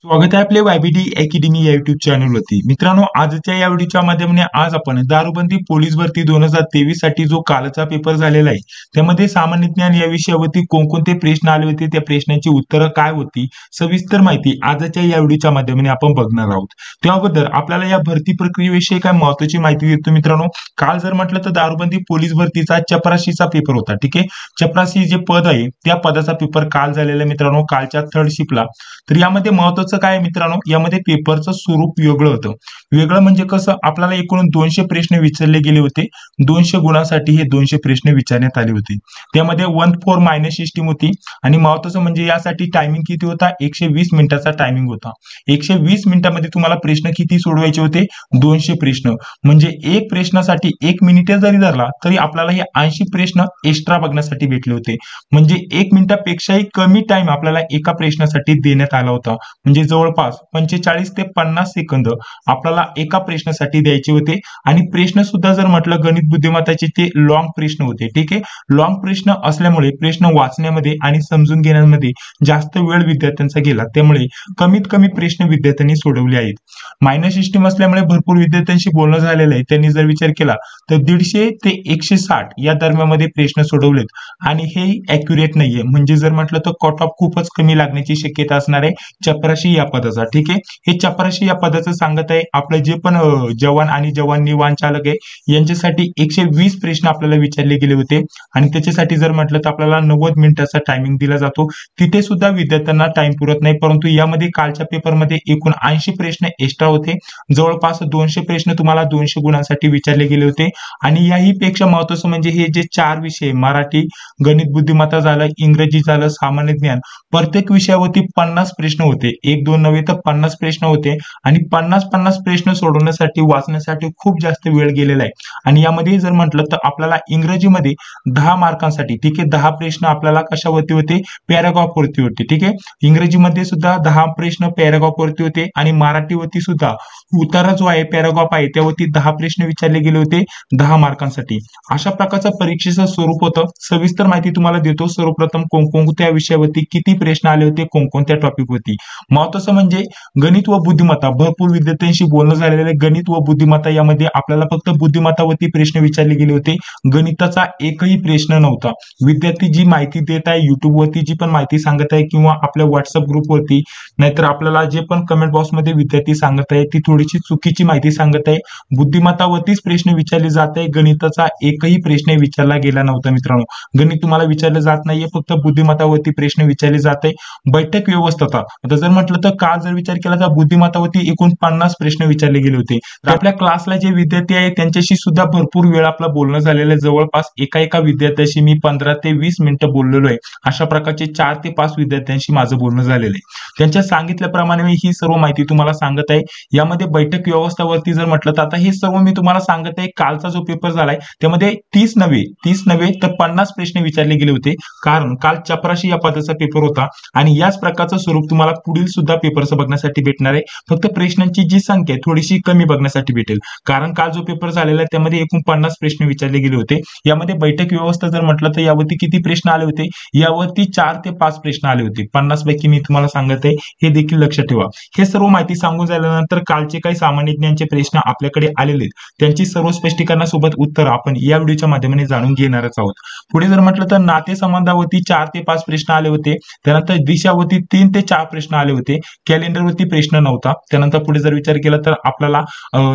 स्वागत आहे आपले वायबीडी अकॅडमी या युट्यूब चॅनलवरती. मित्रांनो, आजच्या या व्हिडिओच्या माध्यमाने आज आपण दारूबंदी पोलीस भरती 2023 साठी जो कालचा पेपर झालेला आहे त्यामध्ये सामान्य ज्ञान या विषयावरती कोणकोणते प्रश्न आले होते, त्या प्रश्नांची उत्तरं काय होती, सविस्तर माहिती आजच्या या व्हिडिओच्या माध्यमाने आपण बघणार आहोत. त्या अगोदर आपल्याला या भरती प्रक्रियेविषयी काय महत्त्वाची माहिती देतो. मित्रांनो, काल जर म्हटलं तर दारूबंदी पोलीस भरतीचा चपराशीचा पेपर होता. ठीक आहे, चपराशी जे पद आहे त्या पदाचा पेपर काल झालेला मित्रांनो, कालच्या थर्ड शिफ्टला. तर यामध्ये महत्त्वाचं काय मित्रांनो, यामध्ये पेपरचं स्वरूप वेगळं होतं. वेगळं म्हणजे कसं, आपल्याला एकूण 200 प्रश्न विचारले गेले होते. 200 गुणांसाठी हे 200 प्रश्न विचारण्यात आले होते. त्यामध्ये 1-4 मायनस सिस्टीम होती आणि महत्त्वाचं म्हणजे यासाठी टायमिंग किती होता, 120 मिनिटाचा टायमिंग होता. 120 मिनिटांमध्ये तुम्हाला प्रश्न किती सोडवायचे होते, 200 प्रश्न. म्हणजे एक प्रश्नासाठी 1 मिनिट जरी धरला तरी आपल्याला हे 80 प्रश्न एक्स्ट्रा बघण्यासाठी भेटले होते. म्हणजे 1 मिनिटापेक्षाही कमी टाइम आपल्याला एका प्रश्नासाठी देण्यात आला होता. म्हणजे जवळपास 45 ते 50 सेकंद आपल्याला एका प्रश्नासाठी द्यायचे होते. आणि प्रश्न सुद्धा जर म्हटलं गणित बुद्धिमत्ताचे ते लॉंग प्रश्न होते. ठीक आहे, लॉंग प्रश्न असल्यामुळे प्रश्न वाचण्यामध्ये आणि समजून घेण्यामध्ये जास्त वेळ विद्यार्थ्यांचा गेला. त्यामुळे कमीत कमी प्रश्न विद्यार्थ्यांनी सोडवले आहेत. मायनस सिस्टीम असल्यामुळे भरपूर विद्यार्थ्यांशी बोलणं झालेलं आहे. त्यांनी जर विचार केला तर 150 ते 160 या दरम्यानमध्ये प्रश्न सोडवलेत आणि हे अॅक्युरेट नाहीये. म्हणजे जर म्हटलं तर कट ऑफ खूपच कमी लागण्याची शक्यता असणार आहे चपराशी या पदाचा. ठीक आहे, हे चपराशी या पदाचं सांगत आहे आपलं जे पण जवान आणि जवानी वाहन चालक आहे यांच्यासाठी 120 प्रश्न आपल्याला विचारले गेले होते आणि त्याच्यासाठी जर म्हटलं तर आपल्याला 90 मिनिटाचा टायमिंग दिला जातो. तिथे सुद्धा विद्यार्थ्यांना टाइम पुरत नाही. परंतु यामध्ये कालच्या पेपरमध्ये एकूण 80 प्रश्न एक्स्ट्रा होते. जवळपास 200 प्रश्न तुम्हाला 200 गुणांसाठी विचारले गेले होते. आणि याही पेक्षा महत्त्वाचं म्हणजे हे जे 4 विषय मराठी, गणित बुद्धिमत्ता झालं, इंग्रजी झालं, सामान्य ज्ञान, प्रत्येक विषयावरती 50 प्रश्न होते. 1-2 नव्हे तर 50 प्रश्न होते आणि 50 प्रश्न सोडवण्यासाठी वाचण्यासाठी खूप जास्त वेळ गेलेला आहे. आणि यामध्ये जर म्हटलं तर आपल्याला इंग्रजीमध्ये 10 मार्कांसाठी, ठीक आहे, 10 प्रश्न आपल्याला कशावरती होते, पॅराग्राफ वरती होते. ठीक आहे, इंग्रजीमध्ये सुद्धा 10 प्रश्न पॅराग्राफ वरती होते आणि मराठीवरती सुद्धा उत्तर जो आहे पॅराग्राफ आहे त्यावरती 10 प्रश्न विचारले गेले होते 10 मार्कांसाठी. अशा प्रकारचं परीक्षेचं स्वरूप होतं. सविस्तर माहिती तुम्हाला देतो. सर्वप्रथम कोणकोणत्या विषयावरती किती प्रश्न आले होते, कोणकोणत्या टॉपिक वरती. महत्त्वाचं म्हणजे गणित व बुद्धिमत्ता, भरपूर विद्यार्थ्यांशी बोलणं झालेलं आहे. गणित व बुद्धिमत्ता यामध्ये आपल्याला फक्त बुद्धिमत्तावरती प्रश्न विचारले गेले होते. गणिताचा एकही प्रश्न नव्हता. विद्यार्थी जी माहिती देत आहे युट्यूब वरती, जी पण माहिती सांगत आहे किंवा आपल्या व्हॉट्सअप ग्रुपवरती, नाहीतर आपल्याला जे पण कमेंट बॉक्समध्ये विद्यार्थी सांगत आहे ती थोडीशी चुकीची माहिती सांगत आहे. बुद्धिमत्तावरतीच प्रश्न विचारले जात आहे. गणिताचा एकही प्रश्न विचारला गेला नव्हता. मित्रांनो, गणित तुम्हाला विचारलं जात नाहीये, फक्त बुद्धिमत्तावरती प्रश्न विचारले जात आहे. बैठक व्यवस्था, आता जर म्हटलं तर काल जर विचार केला तर बुद्धिमत्तावरती एकूण 50 प्रश्न विचारले गेले होते. आपल्या क्लासला जे विद्यार्थी आहेत त्यांच्याशी सुद्धा भरपूर वेळ आपलं बोलणं झालेलं आहे. जवळपास एका विद्यार्थ्याशी मी 15 ते 20 मिनिटं बोललेलो आहे. अशा प्रकारचे 4 ते 5 विद्यार्थ्यांशी माझं बोलणं झालेलं आहे. त्यांच्या सांगितल्याप्रमाणे मी ही सर्व माहिती तुम्हाला सांगत आहे. यामध्ये बैठक व्यवस्थावरती जर म्हटलं तर आता हे सर्व मी तुम्हाला सांगत आहे. कालचा जो पेपर झालाय त्यामध्ये 30 नव्हे तर 50 प्रश्न विचारले गेले होते. कारण काल चपराशी या पदाचा पेपर होता आणि याच प्रकारचं स्वरूप तुम्हाला पुढील सुद्धा पेपरचं बघण्यासाठी भेटणार आहे. फक्त प्रश्नांची जी संख्या आहे थोडीशी कमी बघण्यासाठी भेटेल. कारण काल जो पेपर झालेला आहे त्यामध्ये एकूण 50 प्रश्न विचारले गेले होते. यामध्ये बैठक व्यवस्था जर म्हटलं तर यावरती किती प्रश्न आले होते, यावरती 4 ते 5 प्रश्न आले होते. 50 पैकी मी तुम्हाला सांगत आहे, हे देखील लक्षात ठेवा. हे सर्व माहिती सांगून झाल्यानंतर कालचे काही सामान्य ज्ञानचे प्रश्न आपल्याकडे आलेले आहेत. त्यांची सर्व स्पष्टीकरणासोबत उत्तर आपण या व्हिडिओच्या माध्यमाने जाणून घेणारच आहोत. पुढे जर म्हटलं तर नातेसंबंधावरती 4 ते 5 प्रश्न आले होते. त्यानंतर दिशावरती 3 ते 4 प्रश्न आले होते. कॅलेंडरवरती प्रश्न नव्हता. त्यानंतर पुढे जर विचार केला तर आपल्याला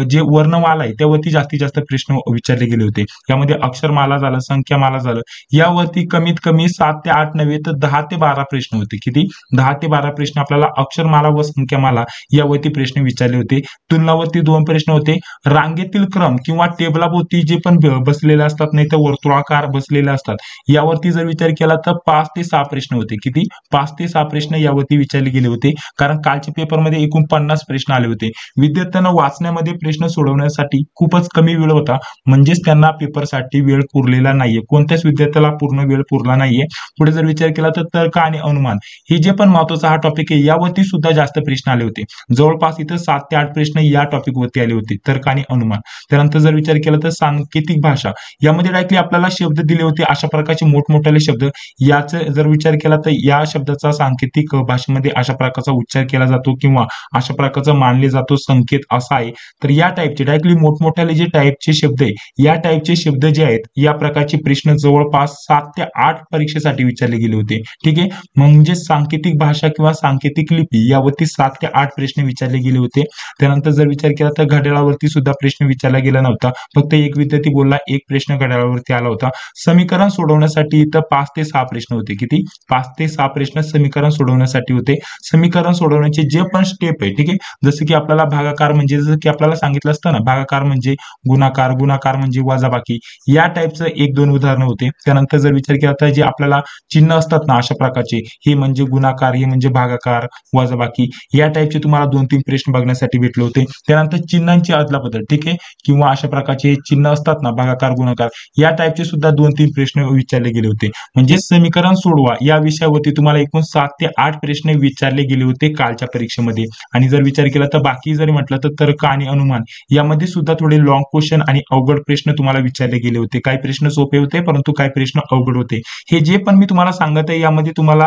जे वर्णमाला आहे त्यावरती जास्तीत जास्त प्रश्न विचारले गेले होते. यामध्ये अक्षरमाला झालं, संख्यामाला झालं, यावरती कमीत कमी 7 ते 8 नव्हे तर 10 ते 12 प्रश्न होते. किती? 10 ते 12 प्रश्न आपल्याला अक्षरमाला व संख्यामाला यावरती प्रश्न विचारले होते. तुलनावरती 2 प्रश्न होते. रांगेतील क्रम किंवा टेबलाभोवती जे पण बसलेले असतात, नाही तर वर्तुळाकार बसलेले असतात, यावरती जर विचार केला तर 5 ते 6 प्रश्न होते. किती? 5 ते 6 प्रश्न यावरती विचारले गेले होते. कारण कालच्या पेपरमध्ये एकूण 50 प्रश्न आले होते. विद्यार्थ्यांना वाचण्यामध्ये प्रश्न सोडवण्यासाठी खूपच कमी वेळ होता. म्हणजेच त्यांना पेपरसाठी वेळ पुरलेला नाहीये. कोणत्याच विद्यार्थ्याला पूर्ण वेळ पुरला नाहीये. पुढे जर विचार केला तर तर्क आणि अनुमान, हे जे पण महत्त्वाचा हा टॉपिक आहे यावरती सुद्धा जास्त प्रश्न आले होते. जवळपास इथं 7 ते 8 प्रश्न या टॉपिक वरती आले होते, तर्क आणि अनुमान. त्यानंतर जर विचार केला तर सांकेतिक भाषा, यामध्ये डायरेक्टली आपल्याला शब्द दिले होते. अशा प्रकारचे मोठमोठे शब्द, याचा जर विचार केला तर या शब्दाचा सांकेतिक भाषेमध्ये अशा प्रकारचा उच्चार केला जातो किंवा अशा प्रकारचा मानले जातो संकेत असा आहे. तर या टाईपचे डायरेक्टली मोठमोठ्याले जे टाईपचे शब्द आहे या टाईपचे शब्द जे आहेत या प्रकारचे प्रश्न जवळपास 7 ते 8 परीक्षेसाठी विचारले गेले होते. ठीक आहे, म्हणजे सांकेतिक भाषा किंवा सांकेतिक लिपी यावरती 7 ते 8 प्रश्न विचारले गेले होते. त्यानंतर जर विचार केला तर घड्याळावरती सुद्धा प्रश्न विचारला गेला नव्हता. फक्त एक विद्यार्थी बोलला, एक प्रश्न घड्याळावरती आला होता. समीकरण सोडवण्यासाठी इथं 5 ते 6 प्रश्न होते. किती? 5 ते 6 प्रश्न समीकरण सोडवण्यासाठी होते. समीकरण सोडवण्याचे जे पण स्टेप आहे, ठीक आहे, जसं की आपल्याला भागाकार म्हणजे जसं की आपल्याला सांगितलं असतं ना, भागाकार म्हणजे गुणाकार, गुणाकार म्हणजे वजाबाकी, या टाईपचं 1-2 उदाहरणं होते. त्यानंतर जर विचार केला तर जे आपल्याला चिन्ह असतात ना अशा प्रकारचे, हे म्हणजे गुणाकार, हे म्हणजे भागाकार, वजाबाकी, या टाईपचे तुम्हाला 2-3 प्रश्न बघण्यासाठी भेटले होते. त्यानंतर चिन्हांची अदलाबदल, ठीक आहे, किंवा अशा प्रकारचे चिन्ह असतात ना भागाकार, गुणाकार, या टाईपचे सुद्धा 2-3 प्रश्न विचारले गेले होते. म्हणजे समीकरण सोडवा या विषयावरती तुम्हाला एकूण 7 ते 8 प्रश्न विचारले गेले होते कालच्या परीक्षेमध्ये. आणि जर विचार केला तर बाकी जरी म्हटलं तर तर्क आणि अनुमान यामध्ये सुद्धा थोडे लॉंग क्वेश्चन आणि अवघड प्रश्न तुम्हाला विचारले गेले होते. काही प्रश्न सोपे होते परंतु काही प्रश्न अवघड होते. हे जे पण मी तुम्हाला सांगत आहे यामध्ये तुम्हाला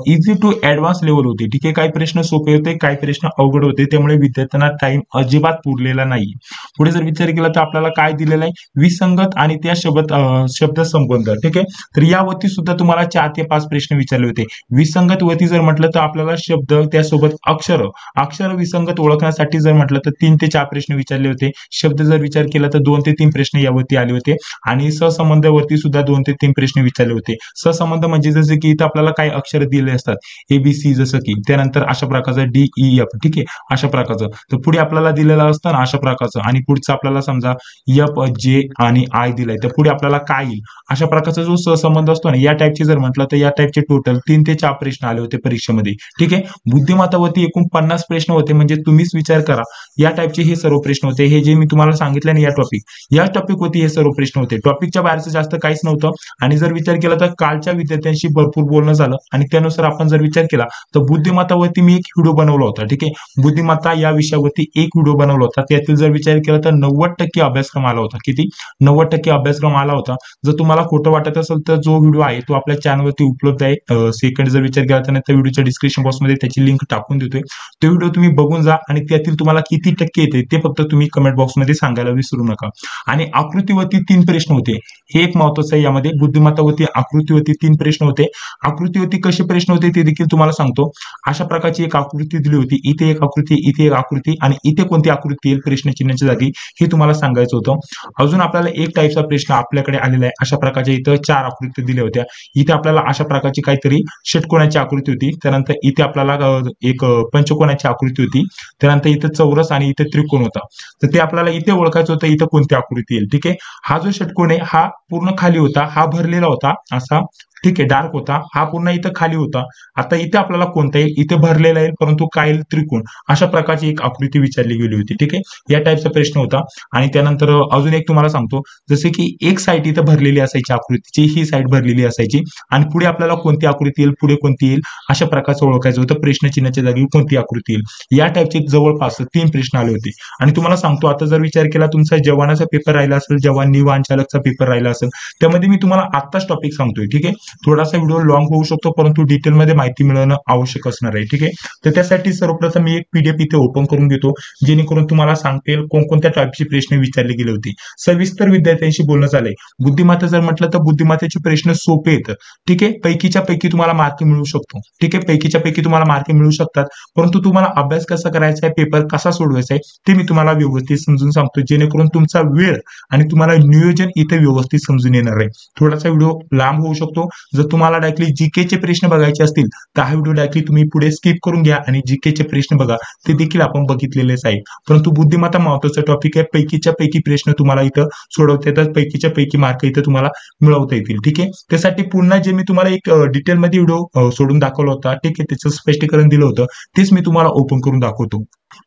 इझी टू ऍडव्हान्स लेवल होते. ठीक आहे, काही प्रश्न सोपे होते, काही प्रश्न अवघड होते, त्यामुळे विद्यार्थ्यांना टाइम अजिबात पुरलेला नाही. पुढे जर विचार केला तर आपल्याला काय दिलेलं आहे, विसंगत आणि त्या शब्द संबंध. ठीक आहे, तर यावरती सुद्धा तुम्हाला 4 ते 5 प्रश्न विचारले होते. विसंगत वरती जर म्हटलं तर आपल्याला शब्द त्यासोबत अक्षर विसंगत ओळखण्यासाठी जर म्हटलं तर 3 ते 4 प्रश्न विचारले होते. शब्द जर विचार केला तर 2 ते 3 प्रश्न यावरती आले होते. आणि सहसंबंधावरती सुद्धा 2 ते 3 प्रश्न विचारले होते. सहसंबंध म्हणजे जसे की इथं आपल्याला काही अक्षर दिले असतात, ABC जसं की, त्यानंतर अशा प्रकारचं DEF, ठीक आहे, अशा प्रकारचं. तर पुढे आपल्याला दिलेलं असतं ना अशा प्रकारचं, आणि पुढचं आपल्याला समजा F, J आणि I दिलाय, तर पुढे आपल्याला काय येईल अशा प्रकारचा जो सहसंबंध असतो ना, या टाईपचे जर म्हटलं तर या टाईपचे टोटल 3 ते 4 प्रश्न आले होते परीक्षेमध्ये. ठीक आहे, बुद्धिमत्तावरती एकूण 50 प्रश्न होते. म्हणजे तुम्हीच विचार करा, या टाईपचे हे सर्व प्रश्न होते. हे जे मी तुम्हाला सांगितलं ना या टॉपिक होती, हे सर्व प्रश्न होते. टॉपिकच्या बाहेरचं जास्त काहीच नव्हतं. आणि जर विचार केला तर कालच्या विद्यार्थ्यांशी भरपूर बोलणं झालं आणि त्यानुसार आपण जर विचार केला तर बुद्धिमत्तावरती मी एक व्हिडिओ बनवला होता. ठीक आहे, बुद्धिमत्ता या विषयावरती एक व्हिडिओ बनवला होता. त्यातील जर विचार केला तर 90% अभ्यासक्रम आला होता. किती? 90% अभ्यासक्रम आला होता. जर तुम्हाला खोटं वाटत असेल तर जो व्हिडिओ आहे तो आपल्या चॅनलवरती उपलब्ध आहे. सेकंड जर विचार केला तर व्हिडिओच्या डिस्क्रिप्शन बॉक्समध्ये त्याची लिंक टाकून देतोय. तो व्हिडिओ तुम्ही बघून जा आणि त्यातील तुम्हाला किती टक्के येते ते फक्त तुम्ही कमेंट बॉक्समध्ये सांगायला विसरू नका. आणि आकृतीवरती 3 प्रश्न होते. हे एक महत्त्वाचं आहे यामध्ये. बुद्धिमत्तावरती आकृतीवरती 3 प्रश्न होते. आकृतीवरती कसे प्रश्न होते ते देखील तुम्हाला सांगतो. अशा प्रकारची एक आकृती दिली होती. इथे एक आकृती, इथे एक आकृती आणि इथे कोणती आकृती येईल प्रश्नचिन्हाच्या जागी हे तुम्हाला सांगायचं होतं. अजून आपल्याला एक टाईपचा प्रश्न आपल्याकडे आलेला आहे. अशा प्रकारच्या इथं 4 आकृती दिल्या होत्या. इथे आपल्याला अशा प्रकारची काहीतरी षटकोनाची आकृती होती. त्यानंतर इथे आपल्याला एक पंचकोनाची आकृती होती. त्यानंतर इथे चौरस आणि इथे त्रिकोण होता. तर ते आपल्याला इथे ओळखायचं होतं इथं कोणती आकृती येईल. ठीक आहे, हा जो षटकोन आहे हा पूर्ण खाली होता, हा भरलेला होता असा. ठीक आहे, डार्क होता, हा पूर्ण इथं खाली होता. आता इथे आपल्याला कोणता येईल, इथे भरलेला येईल परंतु काय येईल, त्रिकोण. अशा प्रकारची एक आकृती विचारली गेली होती. ठीक आहे, या टाईपचा प्रश्न होता. आणि त्यानंतर अजून एक तुम्हाला सांगतो, जसे की एक साईड इथं भरलेली असायची आकृतीची, ही साईड भरलेली असायची आणि पुढे आपल्याला कोणती आकृती येईल, पुढे कोणती येईल अशा प्रकारचं ओळखायचं होतं. प्रश्नचिन्हाच्या जागी कोणती आकृती येईल, या टाईपचे जवळपास 3 प्रश्न आले होते. आणि तुम्हाला सांगतो, आता जर विचार केला तुमचा जवानाचा पेपर राहिला असेल, जवान निवाहन चालकचा पेपर राहिला असेल, त्यामध्ये मी तुम्हाला आत्ताच टॉपिक सांगतोय. ठीक आहे, थोडासा व्हिडिओ लॉंग होऊ शकतो परंतु डिटेलमध्ये माहिती मिळवणं आवश्यक असणार आहे. ठीक आहे, तर त्यासाठी सर्वप्रथम मी एक PDF इथे ओपन करून घेतो जेणेकरून तुम्हाला सांगता येईल कोणकोणत्या टाईपचे प्रश्न विचारले गेले होते. सविस्तर विद्यार्थ्यांशी बोलणं झालंय. बुद्धिमत्ता जर म्हटलं तर बुद्धिमत्तेचे प्रश्न सोपे येतात. ठीक आहे, पैकीच्या पैकी तुम्हाला मार्क मिळू शकतो. ठीक आहे, पैकीच्या पैकी तुम्हाला मार्क मिळू शकतात, परंतु तुम्हाला अभ्यास कसा करायचा आहे, पेपर कसा सोडवायचा आहे ते मी तुम्हाला व्यवस्थित समजून सांगतो जेणेकरून तुमचा वेळ आणि तुम्हाला नियोजन इथे व्यवस्थित समजून येणार आहे. थोडासा व्हिडिओ लांब होऊ शकतो. जर तुम्हाला डायरेक्टली जीकेचे प्रश्न बघायचे असतील तर हा व्हिडिओ डायरेक्टली तुम्ही पुढे स्किप करून घ्या आणि जीकेचे प्रश्न बघा, ते देखील आपण बघितलेलेच आहे. परंतु बुद्धिमत्ता महत्त्वाचा टॉपिक आहे. पैकीच्या पैकी प्रश्न तुम्हाला इथं सोडवता येतात, पैकीच्या पैकी मार्क इथं तुम्हाला मिळवता येतील. ठीक आहे, त्यासाठी पुन्हा जे मी तुम्हाला एक डिटेलमध्ये व्हिडिओ सोडून दाखवला होता, ठीक आहे, त्याचं स्पष्टीकरण दिलं होतं तेच मी तुम्हाला ओपन करून दाखवतो.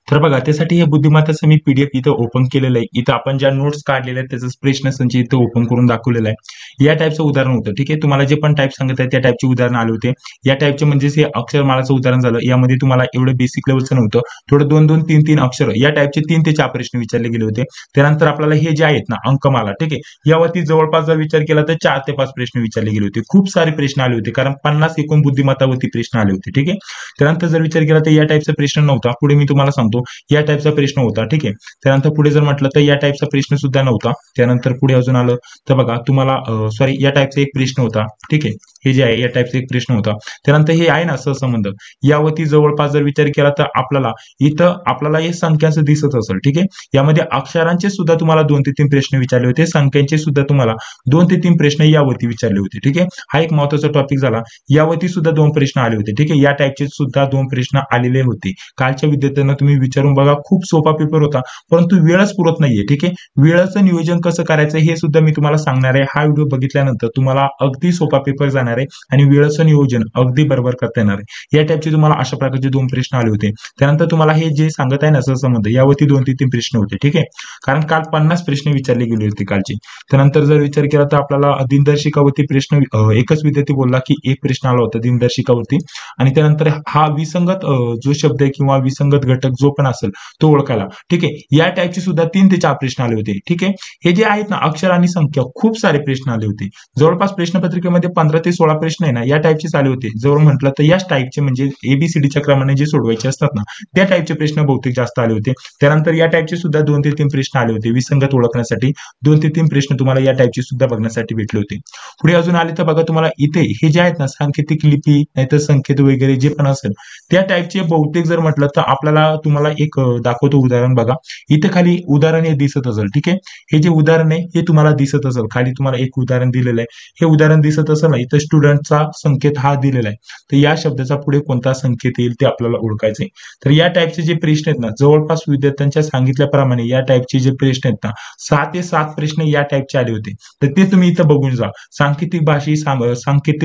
तर बघा त्यासाठी हे बुद्धिमत्ताचं मी पीडीएफ इथं ओपन केलेलं आहे. इथं आपण ज्या नोट्स काढलेल्या आहेत त्याचा प्रश्न संच इथं ओपन करून दाखवलेला आहे. या टाईपचं उदाहरण होतं. ठीक आहे. तुम्हाला जे पण टाईप सांगत आहे त्या टाईपचे उदाहरण आले होते. या टाईपचे म्हणजेच हे अक्षरमालाचं उदाहरण झालं. यामध्ये तुम्हाला एवढं बेसिक लेवलचं नव्हतं. थोडं 2-2, 3-3 अक्षर या टाईपचे 3 ते 4 प्रश्न विचारले गेले होते. त्यानंतर आपल्याला हे जे आहेत ना अंकमाला, ठीक आहे. यावरती जवळपास जर विचार केला तर 4 ते 5 प्रश्न विचारले गेले होते. खूप सारे प्रश्न आले होते कारण 50 एकूण बुद्धिमत्तावरती प्रश्न आले होते. ठीक आहे. त्यानंतर जर विचार केला तर या टाईपचा प्रश्न नव्हता. पुढे मी तुम्हाला सांगतो या टाईपचा प्रश्न होता. ठीक आहे. त्यानंतर पुढे जर म्हटलं तर या टाईपचा प्रश्न सुद्धा नव्हता. त्यानंतर पुढे अजून आलं तर बघा तुम्हाला सॉरी या टाईपचा एक प्रश्न होता. ठीक आहे. हे जे आहे या टाईपचा एक प्रश्न होता. त्यानंतर हे आहे ना सहसंबंध यावरती जवळपास जर विचार केला तर आपल्याला हे संख्यांचं दिसत असेल. ठीक आहे. यामध्ये अक्षरांचे सुद्धा तुम्हाला 2 ते 3 प्रश्न विचारले होते. संख्यांचे सुद्धा तुम्हाला 2 ते 3 प्रश्न यावरती विचारले होते. ठीक आहे. हा एक महत्त्वाचा टॉपिक झाला. यावरती सुद्धा 2 प्रश्न आले होते. ठीक आहे. या टाईपचे सुद्धा 2 प्रश्न आलेले होते. कालच्या विद्यार्थ्यांना तुम्ही विचारून बघा. खूप सोपा पेपर होता परंतु वेळच पुरत नाहीये. ठीक आहे. वेळेचं नियोजन कसं करायचं हे सुद्धा मी तुम्हाला सांगणार आहे. हा व्हिडिओ बघितल्यानंतर तुम्हाला अगदी सोपा पेपर जाणार आहे आणि वेळेचं नियोजन अगदी बरोबर करता येणार आहे. या टाईपचे तुम्हाला अशा प्रकारचे 2 प्रश्न आले होते. त्यानंतर तुम्हाला हे जे सांगत आहे ना सहसंबंध यावरती 2 ते 3 प्रश्न होते. ठीक आहे. कारण काल 50 प्रश्न विचारले गेले होते कालचे. त्यानंतर जर विचार केला तर आपल्याला दिनदर्शिकावरती प्रश्न एकच विद्यार्थी बोलला की एक प्रश्न आला होता दिनदर्शिकावरती आणि त्यानंतर हा विसंगत जो शब्द आहे किंवा विसंगत घटक जो पण असेल तो ओळखायला. ठीक आहे. या टाईपचे सुद्धा 3 ते 4 प्रश्न आले होते. ठीक आहे. हे जे आहेत ना अक्षर आणि संख्या खूप सारे प्रश्न आले होते. जवळपास प्रश्नपत्रिकेमध्ये 15 ते 16 प्रश्न आहे ना या टाईपचेच आले होते. जर म्हटलं तर याच टाईपचे म्हणजे एबीसीडीच्या क्रमाने जे सोडवायचे असतात ना त्या टाईपचे प्रश्न बहुतेक जास्त आले होते. त्यानंतर या टाईपचे सुद्धा 2 ते 3 प्रश्न आले होते. विसंगत ओळखण्यासाठी 2 ते 3 प्रश्न तुम्हाला या टाईपचे सुद्धा बघण्यासाठी भेटले होते. पुढे अजून आले तर बघा तुम्हाला इथे हे जे आहेत ना सांकेतिक लिपी नाहीतर संकेत वगैरे जे पण असेल त्या टाईपचे बहुतेक जर म्हटलं तर आपल्याला तुम्हाला एक दाखवतो उदाहरण बघा. इथे खाली उदाहरण हे दिसत असेल. ठीक आहे. हे जे उदाहरण आहे हे तुम्हाला दिसत असेल. खाली तुम्हाला एक उदाहरण दिलेलं आहे. हे उदाहरण दिसत असेल ना इथं स्टुडंटचा संकेत हा दिलेला आहे. तर या शब्दाचा पुढे कोणता संकेत येईल ते आपल्याला ओळखायचं आहे. तर या टाईपचे जे प्रश्न आहेत ना जवळपास विद्यार्थ्यांच्या सांगितल्याप्रमाणे या टाईपचे जे प्रश्न आहेत ना 6 ते 7 प्रश्न या टाईपचे आले होते. तर ते तुम्ही इथं बघून जा. सांकेतिक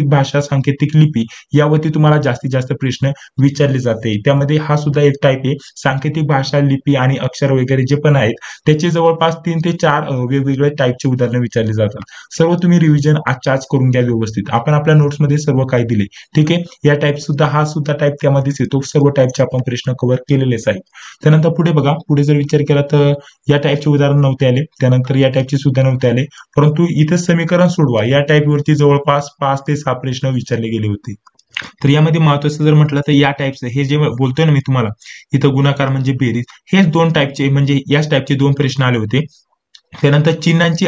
भाषा सांकेतिक लिपी यावरती तुम्हाला जास्तीत जास्त प्रश्न विचारले जाते. त्यामध्ये हा सुद्धा एक टाईप आहे. सांकेतिक भाषा लिपी आणि अक्षर वगैरे जे पण आहेत त्याचे जवळपास 3 ते 4 वेगवेगळे टाईपचे उदाहरणं विचारले जातात. सर्व तुम्ही रिव्हिजन आजच्या आज करून घ्या व्यवस्थित. आपण आपल्या नोट्समध्ये सर्व काही दिले. ठीक आहे. या टाईप सुद्धा हा सुद्धा टाईप त्यामध्येच येतो. सर्व टाईपचे आपण प्रश्न कव्हर केलेलेच आहेत. त्यानंतर पुढे बघा. पुढे जर विचार केला तर या टाईपचे उदाहरण नव्हते आले. त्यानंतर या टाईपचे सुद्धा नव्हते आले. परंतु इथे समीकरण सोडवा या टाईपवरती जवळपास 5 ते 6 प्रश्न विचारले गेले होते. तर यामध्ये महत्वाचं जर म्हटलं तर या टाईपचं हे जे बोलतोय ना मी तुम्हाला इथं गुणाकार म्हणजे बेरीज हेच 2 टाईपचे म्हणजे याच टाईपचे 2 प्रश्न आले होते. त्यानंतर चिन्हांची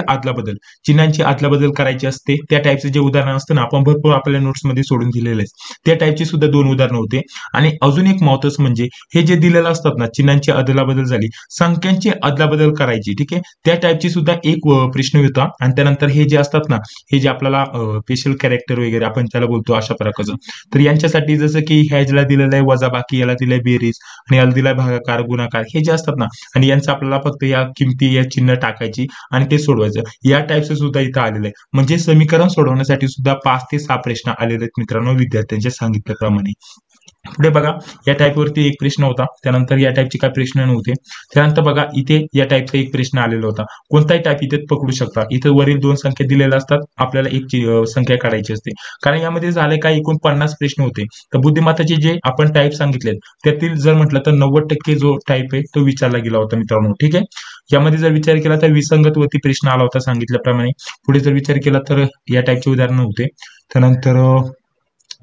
आदलाबदल करायची असते त्या टाईपचे जे उदाहरण असतं ना आपण भरपूर आपल्या नोट्समध्ये सोडून दिलेले आहे. त्या टाईपचे सुद्धा 2 उदाहरणं होते. आणि अजून एक महत्त्वाचं म्हणजे हे जे दिलेलं असतात ना चिन्हांची अदलाबदल झाली संख्यांची अदलाबदल करायची. ठीक आहे. त्या टाईपची सुद्धा एक प्रश्न होता. आणि त्यानंतर हे जे असतात ना हे जे आपल्याला स्पेशल कॅरेक्टर वगैरे आपण त्याला बोलतो अशा प्रकारचं. तर यांच्यासाठी जसं की ह्याला दिलेलं आहे वजाबाकी याला दिलंय बेरीज आणि याला दिलाय भागाकार गुणाकार हे जे असतात ना आणि यांचं आपल्याला फक्त या किमती या चिन्ह टाकायची आणि ते सोडवायचं. या टाईपचं सुद्धा इथं आलेलं आहे. म्हणजे समीकरण सोडवण्यासाठी सुद्धा 5 ते 6 प्रश्न आलेले आहेत मित्रांनो विद्यार्थ्यांच्या सांगितल्याप्रमाणे. पुढे बघा या टाईपवरती एक प्रश्न होता. त्यानंतर या टाईपचे काही प्रश्न नव्हते. त्यानंतर बघा इथे या टाईपचा एक प्रश्न आलेला होता. कोणताही टाईप इथे पकडू शकता. इथे वरील 2 संख्या दिलेल्या असतात. आपल्याला एक संख्या काढायची असते. कारण यामध्ये झाले काय एकूण 50 प्रश्न होते. तर बुद्धिमत्ताचे जे आपण टाईप सांगितलेत त्यातील जर म्हटलं तर 90% जो टाईप आहे तो विचारला गेला होता मित्रांनो. ठीक आहे. यामध्ये जर विचार केला तर विसंगत वरती प्रश्न आला होता सांगितल्याप्रमाणे. पुढे जर विचार केला तर या टाईपचे उदाहरण होते. त्यानंतर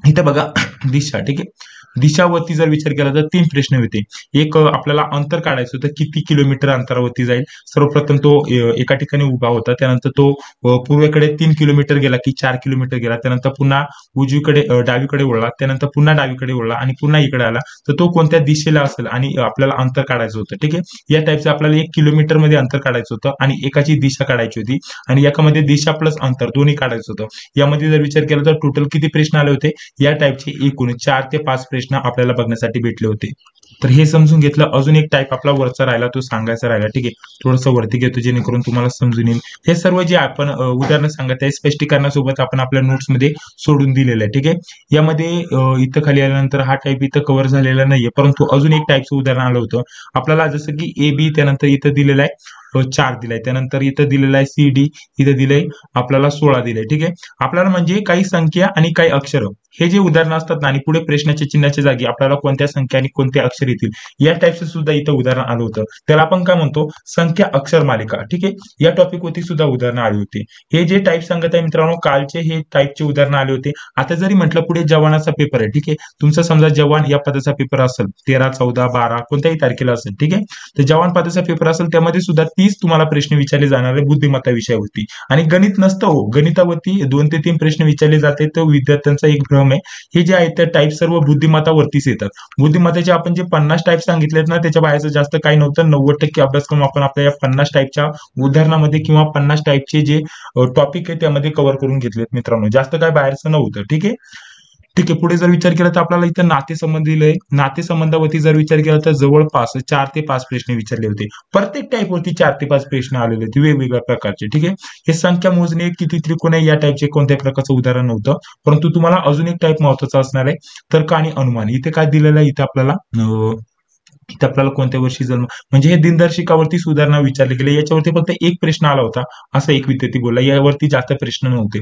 इथं बघा दिशा. ठीक आहे. दिशावरती जर विचार केला तर 3 प्रश्न होते. एक आपल्याला अंतर काढायचं होतं किती किलोमीटर अंतरावरती जाईल. सर्वप्रथम तो एका ठिकाणी उभा होता. त्यानंतर तो पूर्वेकडे 3 किलोमीटर गेला की 4 किलोमीटर गेला. त्यानंतर पुन्हा उजवीकडे डावीकडे वळला. त्यानंतर पुन्हा डावीकडे वळला आणि पुन्हा इकडे आला. तर तो कोणत्या दिशेला असेल आणि आपल्याला अंतर काढायचं होतं. ठीक आहे. या टाईपचं आपल्याला 1 किलोमीटर मध्ये अंतर काढायचं होतं आणि एकाची दिशा काढायची होती आणि एकामध्ये दिशा प्लस अंतर दोन्ही काढायचं होतं. यामध्ये जर विचार केला तर टोटल किती प्रश्न आले होते या टाईपचे एकूण 4 ते 5 प्रश्न प्रश्न आपल्याला बघण्यासाठी भेटले होते. तर हे समजून घेतलं. अजून एक टाईप आपला वरचा राहिला, तो सांगायचा राहिला. ठीक आहे, थोडंसं वरती घेतो जेणेकरून तुम्हाला समजून येईल. हे सर्व जे आपण उदाहरणं सांगत आहे स्पष्टीकरणासोबत आपण आपल्या नोट्समध्ये सोडून दिलेलं आहे. ठीक आहे, यामध्ये इथं खाली आल्यानंतर हा टाईप इथं कव्हर झालेला नाहीये, परंतु अजून एक टाईपचं उदाहरण आलं होतं आपल्याला, जसं की ए बी, त्यानंतर इथं दिलेलं आहे 4 दिलाय, त्यानंतर इथं दिलेलं आहे सी डी, इथं दिलंय आपल्याला 16 दिलंय. ठीक आहे, आपल्याला म्हणजे काही संख्या आणि काही अक्षर हे जे उदाहरणं असतात ना, आणि पुढे प्रश्नाच्या चिन्हाच्या जागी आपल्याला कोणत्या संख्या आणि कोणते अक्षर येतील या टाईपचं सुद्धा इथं उदाहरण आलं होतं. त्याला आपण काय म्हणतो, संख्या अक्षर मालिका. ठीक आहे, या टॉपिक वरती सुद्धा उदाहरणं आली होती. हे जे टाईप सांगत आहे मित्रांनो, कालचे हे टाईपचे उदाहरणं आले होते. आता जरी म्हटलं पुढे जवानाचा पेपर आहे, ठीक आहे, तुमचा समजा जवान या पदाचा पेपर असेल 13, 14, 12 कोणत्याही तारखेला असेल. ठीक आहे, तर जवान पदाचा पेपर असेल त्यामध्ये सुद्धा 30 तुम्हाला प्रश्न विचारले जाणार आहे बुद्धिमत्ता विषयावरती. आणि गणित नसतं हो, गणितावरती 2 ते 3 प्रश्न विचारले जाते. तो विद्यार्थ्यांचा एक भ्रम आहे. हे जे आहेत त्या टाईप सर्व बुद्धिमत्तावरतीच येतात. बुद्धिमत्तेचे आपण जे 50 टाईप सांगितलेत ना, त्याच्या बाहेरचं जास्त काही नव्हतं. 90% अभ्यासक्रम आपण आपल्या या 50 टाईपच्या उदाहरणामध्ये किंवा 50 टाईपचे जे टॉपिक आहे त्यामध्ये कव्हर करून घेतलेत मित्रांनो. जास्त काय बाहेरचं नव्हतं. ठीक आहे, ठीक आहे, पुढे जर विचार केला तर आपल्याला इथं नातेसंबंध दिलंय. नातेसंबंधावरती जर विचार केला तर जवळपास 4 ते 5 प्रश्न विचारले होते. प्रत्येक टाईप वरती 4 ते 5 प्रश्न आलेले होते वेगवेगळ्या प्रकारचे. ठीक आहे, हे संख्या मोजणे, किती त्रिकोण आहे या टाईपचे कोणत्याही प्रकारचं उदाहरण नव्हतं. परंतु तुम्हाला अजून एक टाईप महत्वाचा असणार आहे, तर्क आणि अनुमान. इथे काय दिलेलं आहे, इथे आपल्याला कोणत्या वर्षी जन्म, म्हणजे हे दिनदर्शिकावरती सुधारणा विचारले गेले. याच्यावरती फक्त एक प्रश्न आला होता असं एक विद्यार्थी बोलला. यावरती जास्त प्रश्न नव्हते,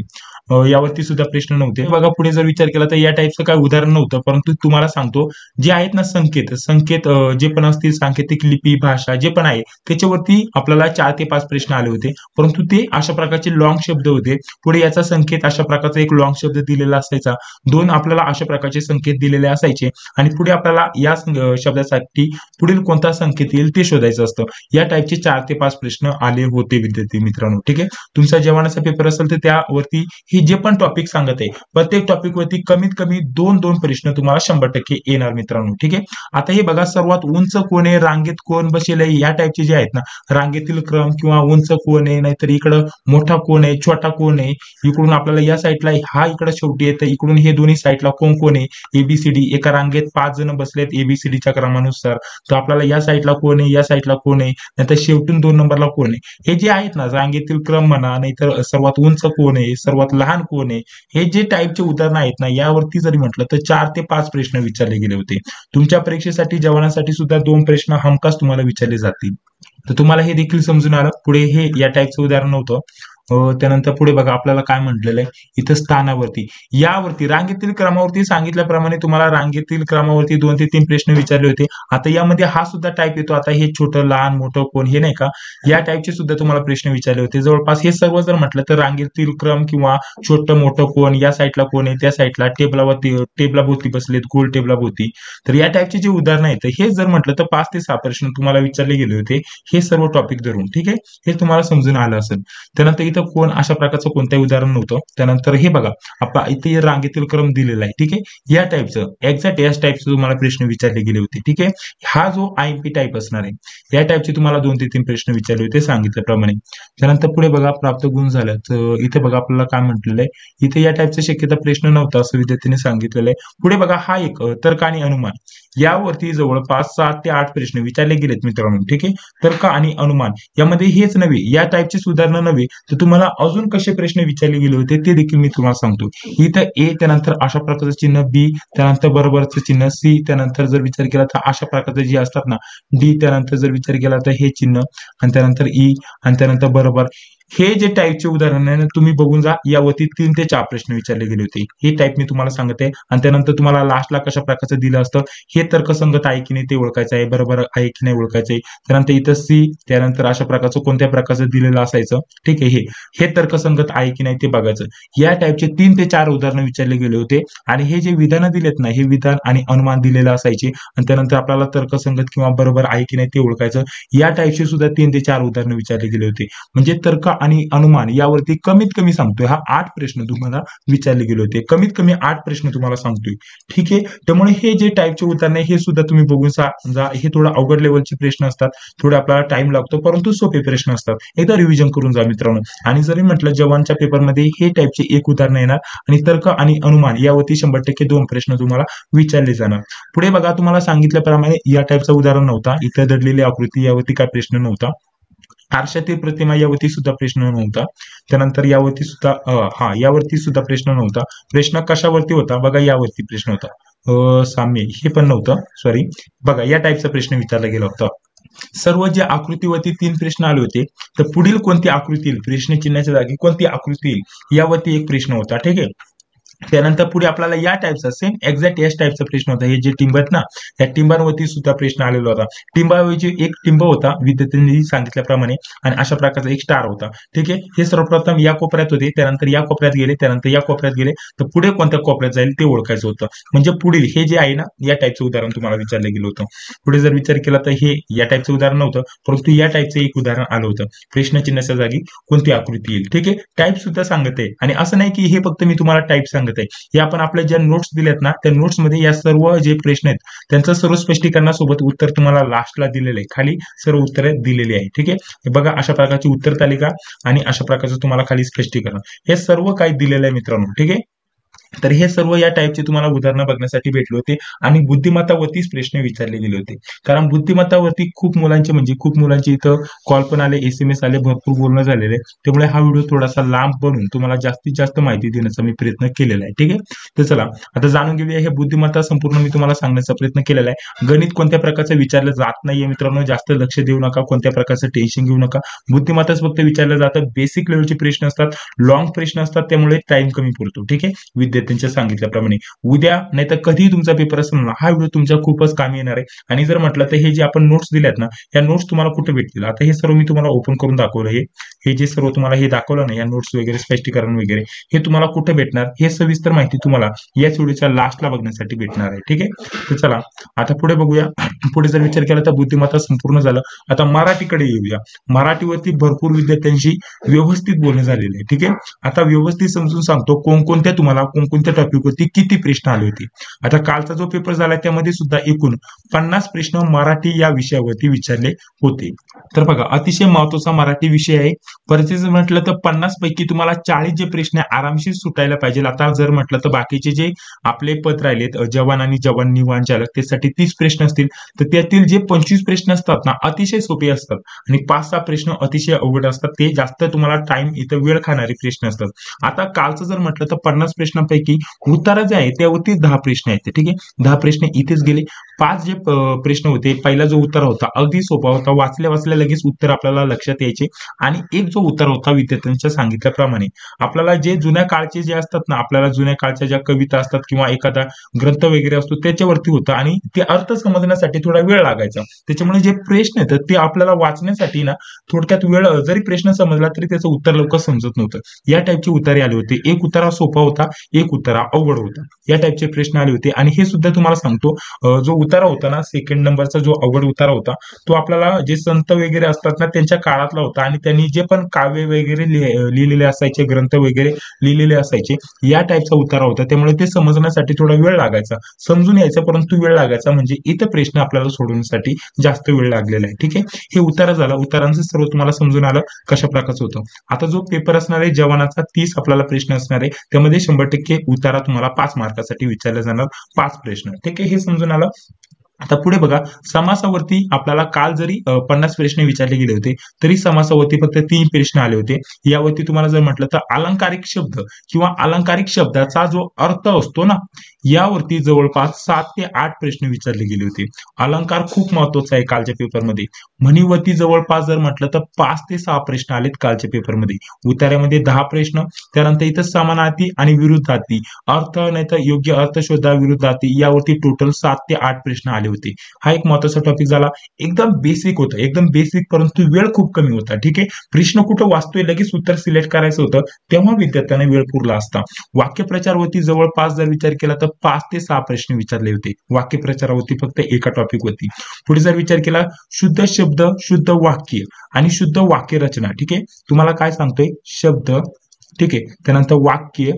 यावरती सुद्धा प्रश्न नव्हते. बघा पुढे जर विचार केला तर या टाईपचं काय उदाहरण नव्हतं. परंतु तुम्हाला सांगतो, जे आहेत ना संकेत जे पण असतील, सांकेतिक लिपी, भाषा जे पण आहे त्याच्यावरती आपल्याला 4 ते 5 प्रश्न आले होते. परंतु ते अशा प्रकारचे लॉंग शब्द होते. पुढे याचा संकेत अशा प्रकारचा एक लॉंग शब्द दिलेला असायचा, 2 आपल्याला अशा प्रकारचे संकेत दिलेले असायचे, आणि पुढे आपल्याला या शब्दासाठी पुढील कोणता संकेत येईल ते शोधायचं असतं. या टाईपचे 4 ते 5 प्रश्न आले होते विद्यार्थी मित्रांनो. ठीक आहे, तुमचा जवानाचा पेपर असेल तर त्यावरती हे जे पण टॉपिक सांगत आहे प्रत्येक टॉपिक वरती कमीत कमी 2 प्रश्न तुम्हाला 100% येणार मित्रांनो. ठीक आहे, आता हे बघा, सर्वात उंच कोण आहे, रांगेत कोण बसेल आहे, या टाईपचे जे आहेत ना, रांगेतील क्रम किंवा उंच कोण आहे, नाहीतर इकडं मोठा कोण आहे, छोटा कोण आहे, इकडून आपल्याला या साईडला हा इकडं शेवटी येतं, इकडून हे दोन्ही साईडला कोण आहे, एबीसीडी, एका रांगेत 5 जण बसलेत एबीसीडीच्या क्रमानुसार, तर आपल्याला या साईडला कोण आहे, या साईडला कोण आहे, नाहीतर शेवटून 2 नंबरला कोण आहे, हे जे आहेत ना, रांगेतील क्रम म्हणा, नाहीतर सर्वात उंच कोण आहे, सर्वात लहान कोण आहे, हे जे टाईपचे उदाहरण आहेत ना, यावरती जरी म्हटलं तर 4 ते 5 प्रश्न विचारले गेले होते. तुमच्या परीक्षेसाठी जवानासाठी सुद्धा 2 प्रश्न हमखास तुम्हाला विचारले जातील. तर तुम्हाला हे देखील समजून आलं. पुढे हे या टाईपचं उदाहरण नव्हतं. त्यानंतर पुढे बघा आपल्याला काय म्हटलेलं आहे, इथं स्थानावरती, यावरती रांगेतील क्रमावरती सांगितल्याप्रमाणे तुम्हाला रांगेतील क्रमावरती 2 ते 3 प्रश्न विचारले होते. आता यामध्ये हा सुद्धा टाईप येतो. आता हे छोटं लहान मोठं कोण, हे नाही का, या टाईपचे सुद्धा तुम्हाला प्रश्न विचारले होते. जवळपास हे सर्व जर म्हटलं तर रांगेतील क्रम किंवा छोटं मोठं कोण, या साईडला कोण आहे, त्या साईडला टेबलाभोवती बसलेत, गोल टेबलाभोवती, तर या टाईपचे जे उदाहरण आहेत हे जर म्हटलं तर 5 ते 6 प्रश्न तुम्हाला विचारले गेले होते, हे सर्व टॉपिक धरून. ठीक आहे, हे तुम्हाला समजून आलं असेल. त्यानंतर इथं कोण अशा प्रकारचं कोणत्याही उदाहरण नव्हतं. त्यानंतर हे बघा, आपला इथे रांगेतील क्रम दिलेला आहे. ठीक आहे, या टाईपचं एक्झॅक्ट याच टाईपचे तुम्हाला प्रश्न विचारले गेले होते. ठीक आहे, हा जो आयएमपी टाईप असणार आहे, या टाईपचे तुम्हाला 2 ते 3 प्रश्न विचारले होते सांगितल्याप्रमाणे. त्यानंतर पुढे बघा, प्राप्त गुण झालं, तर इथे बघा आपल्याला काय म्हटलेलं आहे, इथे या टाईपचा शक्यता प्रश्न नव्हता असं विद्यार्थ्यांनी सांगितलेलं आहे. पुढे बघा, हा एक तर्क आणि अनुमान, यावरती जवळपास 7 ते 8 प्रश्न विचारले गेलेत मित्रांनो. ठीक आहे, तर्क आणि अनुमान यामध्ये हेच नव्हे, या टाईपची सुधारणा नव्हे, तर तुम्हाला अजून कसे प्रश्न विचारले गेले होते ते देखील मी तुम्हाला सांगतो. इथं ए, त्यानंतर अशा प्रकारचं चिन्ह बी, त्यानंतर बरोबरचं चिन्ह सी, त्यानंतर जर विचार केला तर अशा प्रकारचे जे असतात ना डी, त्यानंतर जर विचार केला तर हे चिन्ह, आणि त्यानंतर ई, आणि त्यानंतर बरोबर, हे जे टाईपचे उदाहरण आहे तुम्ही बघून जा. यावरती 3 ते 4 प्रश्न विचारले गेले होते. हे टाईप मी तुम्हाला सांगते. आणि त्यानंतर तुम्हाला लास्टला कशा प्रकारचं दिलं असतं, हे तर्कसंगत आहे की नाही ते ओळखायचं आहे, बरोबर आहे की नाही ओळखायचं आहे. त्यानंतर इथं सी, त्यानंतर अशा प्रकारचं कोणत्या प्रकारचं दिलेलं असायचं. ठीक आहे, हे तर्कसंगत आहे की नाही ते बघायचं. या टाईपचे 3 ते 4 उदाहरणं विचारले गेले होते. आणि हे जे विधानं दिलेत ना, हे विधान आणि अनुमान दिलेलं असायचे, आणि त्यानंतर आपल्याला तर्कसंगत किंवा बरोबर आहे की नाही ते ओळखायचं. या टाईपचे सुद्धा 3 ते 4 उदाहरणं विचारले गेले होते. म्हणजे तर्क आणि अनुमान यावरती कमीत कमी सांगतोय हा 8 प्रश्न तुम्हाला विचारले गेले होते. कमीत कमी 8 प्रश्न तुम्हाला सांगतोय. ठीक आहे. त्यामुळे हे जे टाईपचे उदाहरण आहे हे सुद्धा तुम्ही बघून समजा हे थोडं अवघड लेवलचे प्रश्न असतात. थोडे आपल्याला टाइम लागतो परंतु सोपे प्रश्न असतात. एकदा रिव्हिजन करून जा मित्रांनो. आणि जरी म्हटलं जवानच्या पेपरमध्ये हे टाईपचे एक उदाहरण येणार आणि तर्क आणि अनुमान यावरती 100% 2 प्रश्न तुम्हाला विचारले जाणार. पुढे बघा तुम्हाला सांगितल्याप्रमाणे या टाईपचं उदाहरण नव्हता. इथं दडलेली आकृती यावरती काय प्रश्न नव्हता. आरशातील प्रतिमा यावरती सुद्धा प्रश्न नव्हता. त्यानंतर यावरती सुद्धा यावरती सुद्धा प्रश्न नव्हता. प्रश्न कशावरती होता बघा यावरती प्रश्न होता. साम्य हे पण नव्हतं. सॉरी बघा या टाईपचा प्रश्न विचारला गेला होता. सर्व जे आकृतीवरती 3 प्रश्न आले होते तर पुढील कोणती आकृती येईल प्रश्न चिन्हाच्या जागी कोणती आकृती येईल यावरती एक प्रश्न होता. ठीक आहे. त्यानंतर पुढे आपल्याला या टाईपचा सेम एक्झॅक्ट याच टाईपचा प्रश्न होता. हे जे टिंब आहेत ना या टिंबांवरती सुद्धा प्रश्न आलेला होता. टिंबाऐवजी एक टिंब होता विद्यार्थ्यांनी सांगितल्याप्रमाणे आणि अशा प्रकारचा एक स्टार होता. ठीक आहे. हे सर्वप्रथम या कोपऱ्यात होते त्यानंतर या कोपऱ्यात गेले त्यानंतर या कोपऱ्यात गेले तर पुढे कोणत्या कोपऱ्यात जाईल ते ओळखायचं होतं. म्हणजे पुढील हे जे आहे ना या टाईपचं उदाहरण तुम्हाला विचारलं गेलं होतं. पुढे जर विचार केला तर हे या टाईपचं उदाहरण नव्हतं परंतु या टाईपचं एक उदाहरण आलं होतं. प्रश्न चिन्हाच्या जागी कोणती आकृती येईल. ठीक आहे. टाईप सुद्धा सांगत आहे आणि असं नाही की हे फक्त मी तुम्हाला टाईप सांगत आहे. हे आपण आपल्या ज्या नोट्स दिल्यात ना त्या नोट्स मध्ये या सर्व जे प्रश्न आहेत त्यांचं सर्व स्पष्टीकरणासोबत उत्तर तुम्हाला लास्टला दिलेलं आहे. खाली सर्व उत्तरे दिलेली आहे. ठीक आहे. हे बघा अशा प्रकारची उत्तर तालिका आणि अशा प्रकारचं तुम्हाला खाली स्पष्टीकरण हे सर्व काही दिलेलं आहे मित्रांनो. ठीक आहे. तर हे सर्व या टाईपचे तुम्हाला उदाहरणं बघण्यासाठी भेटले होते आणि बुद्धिमत्तावरतीच प्रश्न विचारले गेले होते. कारण बुद्धिमत्तावरती खूप मुलांचे इथं कॉल पण आले SMS आले भरपूर बोलणं झालेले. त्यामुळे हा व्हिडिओ थोडासा लांब बनवून तुम्हाला जास्तीत जास्त माहिती देण्याचा मी प्रयत्न केलेला आहे. ठीक आहे. तर चला आता जाणून घेऊया हे बुद्धिमत्ता संपूर्ण मी तुम्हाला सांगण्याचा प्रयत्न केलेला आहे. गणित कोणत्या प्रकारचं विचारलं जात नाहीये मित्रांनो. जास्त लक्ष देऊ नका. कोणत्या प्रकारचं टेन्शन घेऊ नका. बुद्धिमत्ताच फक्त विचारलं जातं. बेसिक लेवलचे प्रश्न असतात. लॉंग प्रश्न असतात त्यामुळे टाइम कमी पडतो. ठीक आहे. विद्यार्थ्यांच्या सांगितल्याप्रमाणे उद्या नाही तर कधीही तुमचा पेपर असेल ना हा व्हिडिओ तुमच्या खूपच कामी येणार आहे. आणि जर म्हटलं तर हे जे आपण नोट्स दिल्यात ना या नोट्स तुम्हाला कुठे भेटतील. आता हे सर्व मी तुम्हाला ओपन करून दाखवलं. हे जे सर्व तुम्हाला हे दाखवलं ना या नोट्स वगैरे स्पष्टीकरण वगैरे हे तुम्हाला कुठे भेटणार हे सविस्तर माहिती तुम्हाला याच व्हिडिओच्या लास्टला बघण्यासाठी भेटणार आहे. ठीक आहे. तर चला आता पुढे बघूया. पुढे जर विचार केला तर बुद्धिमत्ता संपूर्ण झालं. आता मराठीकडे येऊया. मराठीवरती भरपूर विद्यार्थ्यांशी व्यवस्थित बोलणं झालेलं आहे. ठीक आहे. आता व्यवस्थित समजून सांगतो कोणकोणत्या तुम्हाला कोणत्या टॉपिक वरती किती प्रश्न आले होते. आता कालचा जो पेपर झाला त्यामध्ये सुद्धा एकूण 50 प्रश्न मराठी या विषयावरती विचारले होते. तर बघा अतिशय महत्वाचा मराठी विषय आहे. परिचय म्हटलं तर 50 पैकी तुम्हाला 40 जे प्रश्न आरामशीर सुटायला पाहिजे. आता जर म्हटलं तर बाकीचे जे आपले पद राहिलेत जवान आणि जवान निवाण चालक त्यासाठी 30 प्रश्न असतील तर त्यातील जे 25 प्रश्न असतात ना अतिशय सोपे असतात आणि 5-6 प्रश्न अतिशय अवघड असतात. ते जास्त तुम्हाला टाइम इथं वेळ खाणारे प्रश्न असतात. आता कालचं जर म्हटलं तर 50 प्रश्नांपैकी उत्तर जे आहे त्यावरती 10 प्रश्न आहेत. ठीक आहे. 10 प्रश्न इथेच गेले. 5 जे प्रश्न होते पहिला जो उत्तर होता अगदी सोपा होता. वाचल्या लगेच उत्तर आपल्याला लक्षात यायचे आणि एक जो उत्तर होता विद्यार्थ्यांच्या सांगितल्याप्रमाणे आपल्याला जे जुन्या काळचे जे असतात ना आपल्याला जुन्या काळच्या ज्या कविता असतात किंवा एखादा ग्रंथ वगैरे असतो त्याच्यावरती होता आणि ते अर्थ समजण्यासाठी थोडा वेळ लागायचा. त्याच्यामुळे जे प्रश्न आहेत ते आपल्याला वाचण्यासाठी ना थोडक्यात वेळ जरी प्रश्न समजला तरी त्याचं उत्तर लवकर समजत नव्हतं. या टाईपचे उत्तरे आले होते. एक उत्तर सोपा होता एक उत्तर अवघड होता. या टाईपचे प्रश्न आले होते आणि हे सुद्धा तुम्हाला सांगतो जो उतारा होता ना सेकंड नंबरचा जो अवघड उतारा होता तो आपल्याला जे संत वगैरे असतात ना त्यांच्या काळातला होता आणि त्यांनी जे पण काव्य वगैरे लिहिलेले असायचे ग्रंथ वगैरे लिहिलेले असायचे या टाईपचा उतारा होता. त्यामुळे ते समजण्यासाठी थोडा वेळ लागायचा. समजून यायचा परंतु वेळ लागायचा. म्हणजे इथं प्रश्न आपल्याला सोडवण्यासाठी जास्त वेळ लागलेला आहे. ठीक आहे. हे उतारा झाला. उतारांचं सर्व तुम्हाला समजून आलं कशा प्रकारचं होतं. आता जो पेपर असणार आहे जवानाचा 30 आपल्याला प्रश्न असणार आहे त्यामध्ये 100% उतारा तुम्हाला 5 मार्कासाठी विचारले जाणार 5 प्रश्न. ठीक आहे. हे समजून आलं. आता पुढे बघा समासावरती आपल्याला काल जरी 50 प्रश्न विचारले गेले होते तरी समासावरती फक्त 3 प्रश्न आले होते. यावरती तुम्हाला जर म्हटलं तर अलंकारिक शब्द किंवा अलंकारिक शब्दाचा जो अर्थ असतो ना यावरती जवळपास 7 ते 8 प्रश्न विचारले गेले होते. अलंकार खूप महत्वाचा आहे कालच्या पेपरमध्ये. म्हणीवरती जवळपास जर म्हटलं तर 5 ते 6 प्रश्न आलेत कालच्या पेपरमध्ये. उतार्यामध्ये 10 प्रश्न. त्यानंतर इथं समानार्थी आणि विरुद्धार्थी अर्थ नाही तर योग्य अर्थ शोधा विरुद्धार्थी यावरती टोटल 7 ते 8 प्रश्न आले होते. हा एक महत्वाचा टॉपिक झाला. एकदम बेसिक होतं. एकदम बेसिक परंतु वेळ खूप कमी होता. ठीक आहे. प्रश्न कुठं वाचतोय लगेच उत्तर सिलेक्ट करायचं होतं तेव्हा विद्यार्थ्यांना वेळ पुरला असता. वाक्यप्रचारवरती जवळपास जर विचार केला तर 5 ते 6 प्रश्न विचारले होते वाक्यप्रचारावरती, फक्त एका टॉपिक वरती. पुढे जर विचार केला, शुद्ध शब्द, शुद्ध वाक्य आणि शुद्ध वाक्य रचना. ठीक आहे, तुम्हाला काय सांगतोय, शब्द, ठीक आहे, त्यानंतर वाक्य,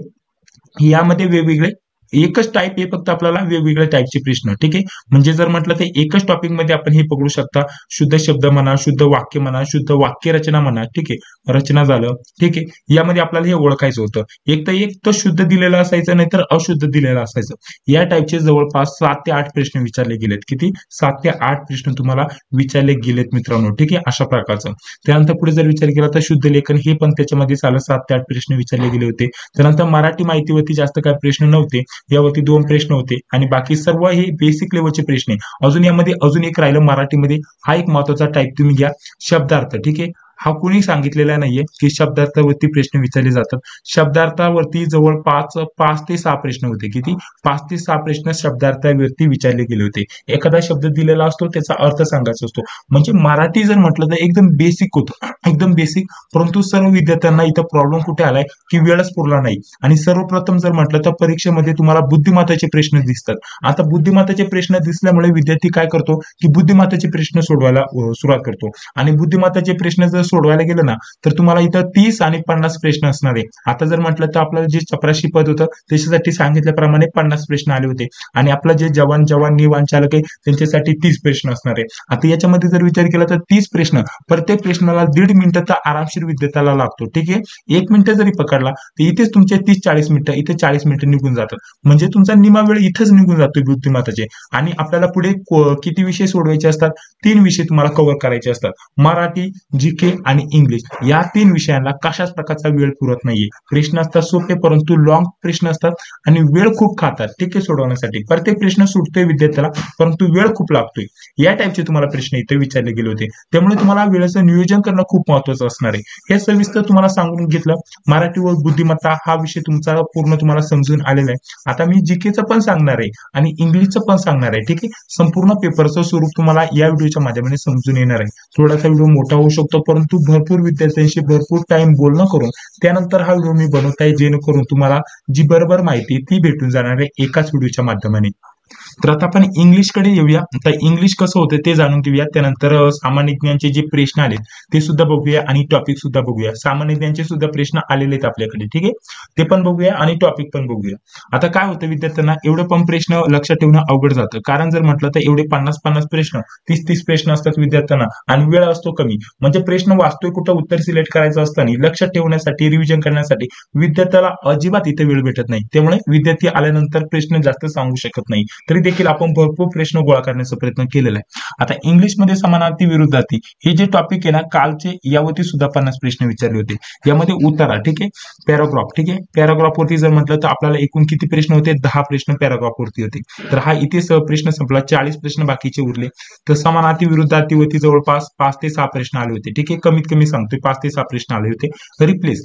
यामध्ये वेगवेगळे एकच टाईप आहे, फक्त आपल्याला वेगवेगळ्या टाईपचे प्रश्न. ठीक आहे, म्हणजे जर म्हटलं तर एकच टॉपिक मध्ये आपण हे पकडू शकता, शुद्ध शब्द म्हणा, शुद्ध वाक्य म्हणा, शुद्ध वाक्य रचना म्हणा. ठीक आहे, रचना झालं. ठीक आहे, यामध्ये आपल्याला हे ओळखायचं होतं. एक तर शुद्ध दिलेलं असायचं, नाहीतर अशुद्ध दिलेलं असायचं. या टाईपचे जवळपास 7 ते 8 प्रश्न विचारले गेलेत. किती? 7 ते 8 प्रश्न तुम्हाला विचारले गेलेत मित्रांनो. ठीक आहे, अशा प्रकारचं. त्यानंतर पुढे जर विचार केला तर शुद्ध लेखन, हे पण त्याच्यामध्ये 7 ते 8 प्रश्न विचारले गेले होते. त्यानंतर मराठी माहितीवरती जास्त काय प्रश्न नव्हते, यावरती 2 प्रश्न होते आणि बाकी सर्व हे बेसिक लेवलचे प्रश्न आहे. अजून यामध्ये अजून एक राहिलं मराठीमध्ये, हा एक महत्वाचा टाईप तुम्ही घ्या, शब्दार्थ. ठीक आहे, हा कोणी सांगितलेला नाहीये की शब्दार्थावरती प्रश्न विचारले जातात. शब्दार्थावरती जवळपास 5 ते 6 प्रश्न होते. किती? 5 ते 6 प्रश्न शब्दार्थावरती विचारले गेले होते. एखादा शब्द दिलेला असतो, त्याचा अर्थ सांगायचा असतो. म्हणजे मराठी जर म्हटलं तर एकदम बेसिक होतं, एकदम बेसिक. परंतु सर्व विद्यार्थ्यांना इथं प्रॉब्लेम कुठे आलाय की वेळच पुरला नाही. आणि सर्वप्रथम जर म्हटलं तर परीक्षेमध्ये तुम्हाला बुद्धिमत्तेचे प्रश्न दिसतात. आता बुद्धिमत्तेचे प्रश्न दिसल्यामुळे विद्यार्थी काय करतो की बुद्धिमत्तेचे प्रश्न सोडवायला सुरुवात करतो. आणि बुद्धिमत्तेचे प्रश्न जर सोडवायला गेलं ना तर तुम्हाला इथं 30 आणि 50 प्रश्न असणार आहे. आता जर म्हटलं तर आपल्याला जे चपराशी पद होतं त्याच्यासाठी सांगितल्याप्रमाणे 50 प्रश्न आले होते आणि आपलं जे जवान निवान चालक आहे त्यांच्यासाठी 30 प्रश्न असणार आहे. आता याच्यामध्ये जर विचार केला तर 30 प्रश्न, प्रत्येक प्रश्नाला 1.5 मिनिटं तर आरामशीर विद्यार्थ्याला लागतो. ठीक आहे, 1 मिनिट जरी पकडला तर इथेच तुमचे 30-40 मिनिटं, इथे 40 मिनिटं निघून जातात. म्हणजे तुमचा निमा वेळ इथेच निघून जातो बुद्धिमत्तेचे. आणि आपल्याला पुढे किती विषय सोडवायचे असतात? 3 विषय तुम्हाला कव्हर करायचे असतात, मराठी, जीके आणि इंग्लिश. या 3 विषयांना कशाच प्रकारचा वेळ पुरत नाहीये. प्रश्न असतात सोपे, परंतु लॉंग प्रश्न असतात आणि वेळ खूप खातात. ठीक आहे, सोडवण्यासाठी प्रत्येक प्रश्न सुटतोय विद्यार्थ्याला, परंतु वेळ खूप लागतोय. या टाईपचे तुम्हाला प्रश्न इथे विचारले गेले होते. त्यामुळे तुम्हाला वेळेचं नियोजन करणं खूप महत्वाचं असणार आहे. हे सविस्तर तुम्हाला सांगून घेतलं. मराठीवर बुद्धिमत्ता हा विषय तुमचा पूर्ण तुम्हाला समजून आलेला आहे. आता मी जीकेचं पण सांगणार आहे आणि इंग्लिशचं पण सांगणार आहे. ठीक आहे, संपूर्ण पेपरचं स्वरूप तुम्हाला या व्हिडिओच्या माध्यमाने समजून येणार आहे. थोडासा व्हिडिओ मोठा होऊ शकतो, परंतु भरपूर विद्यार्थ्यांशी भरपूर टाइम बोलणं करून त्यानंतर हा व्हिडिओ मी बनवत आहे, जेणेकरून तुम्हाला जी बरोबर माहिती ती भेटून जाणार आहे एकाच व्हिडिओच्या माध्यमाने. तर आता आपण इंग्लिशकडे येऊया. आता इंग्लिश कसं होतं ते जाणून घेऊया. त्यानंतर सामान्य ज्ञानचे जे प्रश्न आले ते सुद्धा बघूया आणि टॉपिक सुद्धा बघूया. सामान्य ज्ञानचे सुद्धा प्रश्न आलेले आहेत आपल्याकडे. ठीक आहे, ते पण बघूया आणि टॉपिक पण बघूया. आता काय होतं विद्यार्थ्यांना, एवढं पण प्रश्न लक्षात ठेवणं अवघड जातं. कारण जर म्हटलं तर एवढे 50-50 प्रश्न, 30-30 प्रश्न असतात विद्यार्थ्यांना आणि वेळ असतो कमी. म्हणजे प्रश्न वाचतोय कुठं, उत्तर सिलेक्ट करायचं असताना लक्षात ठेवण्यासाठी, रिव्हिजन करण्यासाठी विद्यार्थ्याला अजिबात इथे वेळ भेटत नाही. त्यामुळे विद्यार्थी आल्यानंतर प्रश्न जास्त सांगू शकत नाही. तरी देखील आपण भरपूर प्रश्न गोळा करण्याचा प्रयत्न केलेला आहे. आता इंग्लिशमध्ये समानार्थी विरुद्धार्थी हे जे टॉपिक आहे ना, कालचे यावरती सुद्धा 50 प्रश्न विचारले होते. यामध्ये उतारा, ठीक आहे, पॅराग्राफ. ठीक आहे, पॅराग्राफ वरती जर म्हटलं तर आपल्याला एकूण किती प्रश्न होते? 10 प्रश्न पॅराग्राफ वरती होते. तर हा इथे प्रश्न संपला, 40 प्रश्न बाकीचे उरले. तर समानार्थी विरुद्धार्थी वरती जवळपास 5 ते 6 प्रश्न आले होते. ठीक आहे, कमीत कमी सांगतोय 5 ते 6 प्रश्न आले होते. रिप्लेस,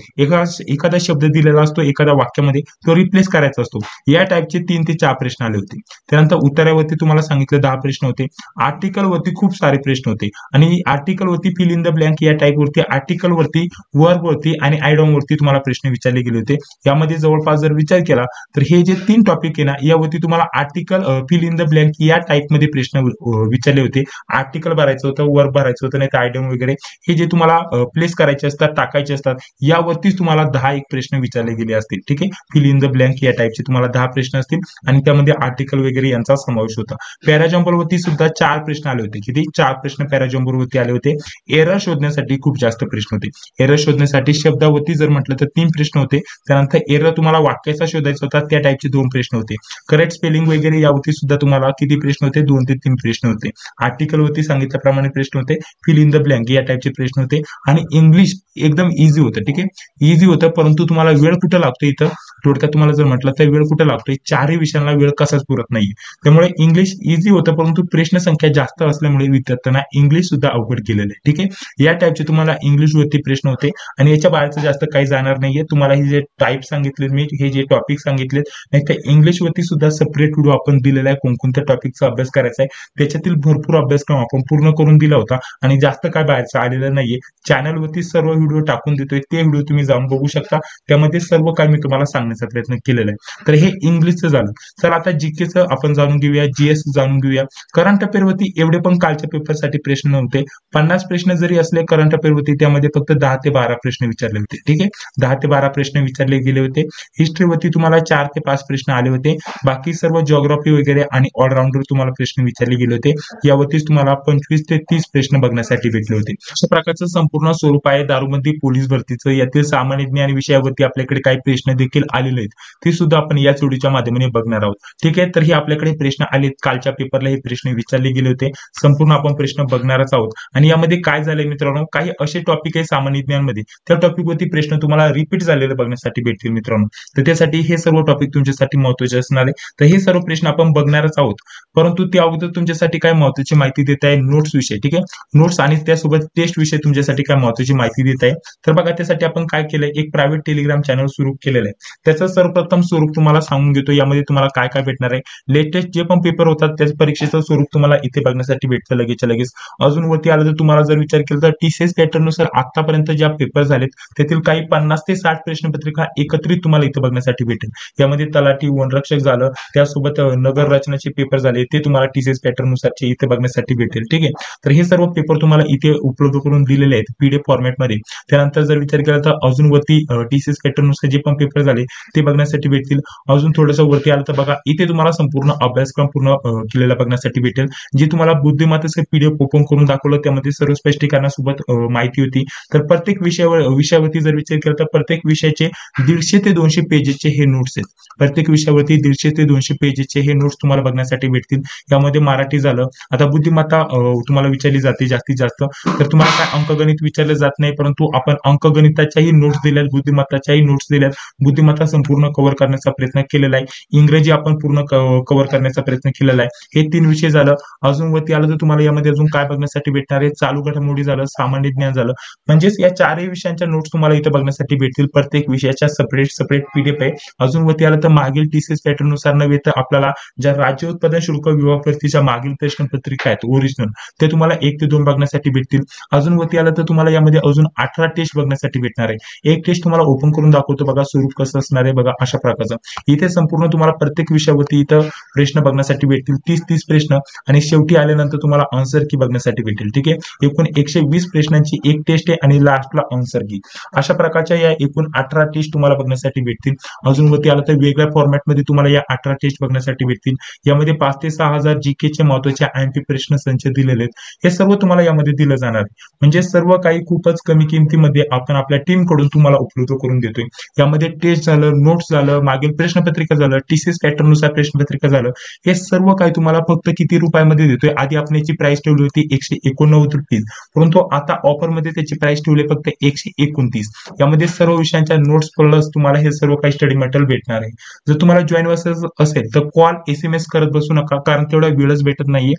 एखादा शब्द दिलेला असतो एखाद्या वाक्यामध्ये, तो रिप्लेस करायचा असतो. या टाईपचे 3 ते 4 प्रश्न आले होते. त्यानंतर उत्तरावरती तुम्हाला सांगितलं 10 प्रश्न होते. आर्टिकल वरती खूप सारे प्रश्न होते आणि आर्टिकल वरती फिल इन द ब्लँक या टाईप वरती, आर्टिकल वरती, वर्ब वरती आणि आयडॉन वरती तुम्हाला प्रश्न विचारले गेले होते. यामध्ये जवळपास जर विचार केला तर हे जे 3 टॉपिक आहे ना, यावरती तुम्हाला article, fill in the blank या टाईप मध्ये प्रश्न विचारले होते. आर्टिकल भरायचं होतं, वर्ब भरायचं होतं, नाही तर आयडॉन वगैरे हे जे तुम्हाला प्लेस करायचे असतात, टाकायचे असतात, यावरतीच तुम्हाला 10 प्रश्न विचारले गेले असतील. ठीक आहे, फिल इन द ब्लँक या टाईपचे तुम्हाला 10 प्रश्न असतील आणि त्यामध्ये आर्टिकल वगैरे यांचा समावेश होता. पॅराजम्पर वरती सुद्धा 4 प्रश्न आले होते. किती? 4 प्रश्न पॅराजम्पर वरती आले होते. एरर शोधण्यासाठी खूप जास्त प्रश्न होते. एरर शोधण्यासाठी शब्दावरती जर म्हटलं तर 3 प्रश्न होते. त्यानंतर एरर तुम्हाला वाक्याचा शोधायचा होता, त्या टाईपचे 2 प्रश्न होते. करेक्ट स्पेलिंग वगैरे यावरती सुद्धा तुम्हाला किती प्रश्न होते? 2 ते 3 प्रश्न होते. आर्टिकल वरती सांगितल्याप्रमाणे प्रश्न होते. फिल इन द ब्लँक या टाईपचे प्रश्न होते आणि इंग्लिश एकदम इझी होतं. ठीक आहे, इझी होतं, परंतु तुम्हाला वेळ कुठे लागतो इथं, थोडक्यात तुम्हाला जर म्हटलं तर वेळ कुठे लागतोय, 4ही विषयांना वेळ कसाच पुरत नाहीये. त्यामुळे इंग्लिश इझी होतं, परंतु प्रश्न संख्या जास्त असल्यामुळे विद्यार्थ्यांना इंग्लिश सुद्धा अवघड केलेलं आहे. ठीक आहे, या टाईपचे तुम्हाला इंग्लिश वरती प्रश्न होते आणि याच्या बाहेरचं जास्त काही जाणार नाहीये. तुम्हाला हे जे टाईप सांगितले मी, हे जे टॉपिक सांगितले, नाही तर इंग्लिश वरती सुद्धा सेपरेट व्हिडिओ आपण दिलेला आहे, कोणकोणत्या टॉपिकचा अभ्यास करायचा आहे त्याच्यातील भरपूर अभ्यासक्रम आपण पूर्ण करून दिला होता आणि जास्त काय बाहेरचं आलेलं नाहीये. चॅनलवरती सर्व व्हिडिओ टाकून देतोय, ते व्हिडिओ तुम्ही जाऊन बघू शकता. त्यामध्ये सर्व काय मी तुम्हाला सांगितलं सांगण्याचा प्रयत्न केलेला आहे. तर हे इंग्लिशचं झालं. चला आता जीकेचं आपण जाणून घेऊया, जीएस जाणून घेऊया. करंट अफेअरवरती एवढे पण कालच्या पेपरसाठी प्रश्न नव्हते. 50 प्रश्न जरी असले करंट अफेअरवरती, त्यामध्ये फक्त 10 ते 12 प्रश्न विचारले होते. ठीक आहे, 10 ते 12 प्रश्न विचारले गेले होते. हिस्ट्रीवरती तुम्हाला 4 ते 5 प्रश्न आले होते. बाकी सर्व जिओग्राफी वगैरे आणि ऑलराऊंडर तुम्हाला प्रश्न विचारले गेले होते. यावरतीच तुम्हाला 25 ते 30 प्रश्न बघण्यासाठी भेटले होते. अशा प्रकारचं संपूर्ण स्वरूप आहे दारूबंदी पोलीस भरतीचं. यातील सामान्य ज्ञान विषयावरती आपल्याकडे काही प्रश्न देखील आलेले आहेत, ते सुद्धा आपण या व्हिडिओच्या माध्यमाने बघणार आहोत. ठीक आहे, तर हे आपल्याकडे प्रश्न आलेत. कालच्या पेपरला हे प्रश्न विचारले गेले होते. संपूर्ण आपण प्रश्न बघणारच आहोत. आणि यामध्ये काय झालंय मित्रांनो, काही असे टॉपिक आहे सामान्य ज्ञानमध्ये, त्या टॉपिकवरती प्रश्न तुम्हाला रिपीट झालेले बघण्यासाठी भेटतील मित्रांनो. तर त्यासाठी हे सर्व टॉपिक तुमच्यासाठी महत्त्वाचे असणार आहे. तर हे सर्व प्रश्न आपण बघणारच आहोत. परंतु त्या अगोदर तुमच्यासाठी काय महत्त्वाची माहिती देत आहे, नोट्स विषय. ठीक आहे, नोट्स आणि त्यासोबत टेस्ट विषय तुमच्यासाठी काय महत्त्वाची माहिती देत आहे. तर बघा, त्यासाठी आपण काय केलंय, एक प्रायव्हेट टेलिग्राम चॅनल सुरू केलेलं आहे. त्याचं सर्वप्रथम स्वरूप तुम्हाला सांगून घेतो. यामध्ये तुम्हाला काय काय भेटणार आहे, लेटेस्ट जे पण पेपर होतात त्याच परीक्षेचं स्वरूप तुम्हाला इथे बघण्यासाठी भेटतं लगेचच्या लगेच. अजून वरती आलं तर तुम्हाला जर विचार केला तर टीसीएस पॅटर्ननुसार आतापर्यंत ज्या पेपर झालेत त्यातील काही 50 ते 60 प्रश्नपत्रिका एकत्रित तुम्हाला इथे बघण्यासाठी भेटेल. यामध्ये तलाठी, वनरक्षक झालं, त्यासोबत नगर रचनाचे पेपर झाले, ते तुम्हाला टीसीएस पॅटर्ननुसारचे इथे बघण्यासाठी भेटेल. ठीक आहे, तर हे सर्व पेपर तुम्हाला इथे उपलब्ध करून दिलेले आहेत पीडीएफ फॉर्मॅटमध्ये. त्यानंतर जर विचार केला तर अजून वरती टीसीएस पॅटर्ननुसार जे पण पेपर झाले ते बघण्यासाठी भेटतील. अजून थोडंसं वरती आलं तर बघा, इथे तुम्हाला संपूर्ण अभ्यासक्रम पूर्ण केलेला बघण्यासाठी भेटेल. जे तुम्हाला बुद्धिमत्तेचे पीडीएफ ओपन करून दाखवलं, त्यामध्ये सर्व स्पष्टीकरणासोबत माहिती होती. तर प्रत्येक विषयावरती जर विचार केला तर प्रत्येक विषयाचे 150 ते 200 पेजेसचे हे नोट्स आहेत. प्रत्येक विषयावरती 150 ते 200 पेजेसचे हे नोट्स तुम्हाला बघण्यासाठी भेटतील. यामध्ये मराठी झालं. आता बुद्धिमत्ता तुम्हाला विचारली जाते जास्तीत जास्त, तर तुम्हाला काय अंकगणित विचारलं जात नाही, परंतु आपण अंकगणिताच्याही नोट्स दिल्यात, बुद्धिमत्ताच्याही नोट्स दिल्यात. बुद्धिमत्ता संपूर्ण कव्हर करण्याचा प्रयत्न केलेला आहे. इंग्रजी आपण पूर्ण कव्हर करण्याचा प्रयत्न केलेला आहे. हे 3 विषय झालं. अजून वरती आलं तर तुम्हाला यामध्ये अजून काय बघण्यासाठी भेटणार आहे, चालू घडामोडी झालं, सामान्य ज्ञान झालं. म्हणजेच या 4ही विषयांच्या नोट्स तुम्हाला इथे बघण्यासाठी भेटतील. प्रत्येक विषयाच्या सेपरेट पीडीएफ आहे. अजून वरती आलं तर मागील टीसीएस पॅटर्न नुसार नव्हे तर आपल्याला ज्या राज्य उत्पादन शुल्क विभाग भरतीच्या मागील प्रश्नपत्रिका आहेत ओरिजिनल, ते तुम्हाला 1 ते 2 बघण्यासाठी भेटतील. अजून वरती आलं तर तुम्हाला यामध्ये अजून 18 टेस्ट बघण्यासाठी भेटणार आहे. एक टेस्ट तुम्हाला ओपन करून दाखवतो बघा, स्वरूप कसं असणार आहे बघा, अशा प्रकारचं. इथे संपूर्ण तुम्हाला प्रत्येक विषयावरती इथं प्रश्न बघण्यासाठी भेटतील, 30 प्रश्न, आणि शेवटी आल्यानंतर तुम्हाला आन्सर की बघण्यासाठी भेटेल. ठीक आहे, एकूण 120 प्रश्नांची एक टेस्ट आहे आणि लास्टला आन्सर की. अशा प्रकारच्या या एकूण 18 टेस्ट तुम्हाला बघण्यासाठी भेटतील. अजून वरती आलं तर वेगळ्या फॉर्मॅटमध्ये तुम्हाला या 18 टेस्ट बघण्यासाठी भेटतील. यामध्ये 5 ते 6,000 जीकेचे महत्त्वाचे आयएमपी प्रश्न संच दिलेले आहेत. हे सर्व तुम्हाला यामध्ये दिलं जाणार आहे. म्हणजे सर्व काही खूपच कमी किमतीमध्ये आपण आपल्या टीम कडून तुम्हाला उपलब्ध करून देतोय. यामध्ये टेस्ट झालं, नोट्स झालं, मागील प्रश्नपत्रिका झालं, टीसीएस पॅटर्न नुसार प्रश्नपत्रिका झालं, हे सर्व काही तुम्हाला फक्त किती रुपयामध्ये देतोय. आधी आपण याची प्राइस ठेवली होती 189 रुपये, परंतु आता ऑफर मध्ये त्याची प्राइस ठेवली फक्त 129. यामध्ये सर्व विषयांच्या नोट्स प्लस तुम्हाला हे सर्व काही स्टडी मटेरियल भेटणार आहे. जर तुम्हाला जॉईन व्हायचं असेल तर कॉल SMS करत बसू नका, कारण तेवढा वेळच भेटत नाहीये.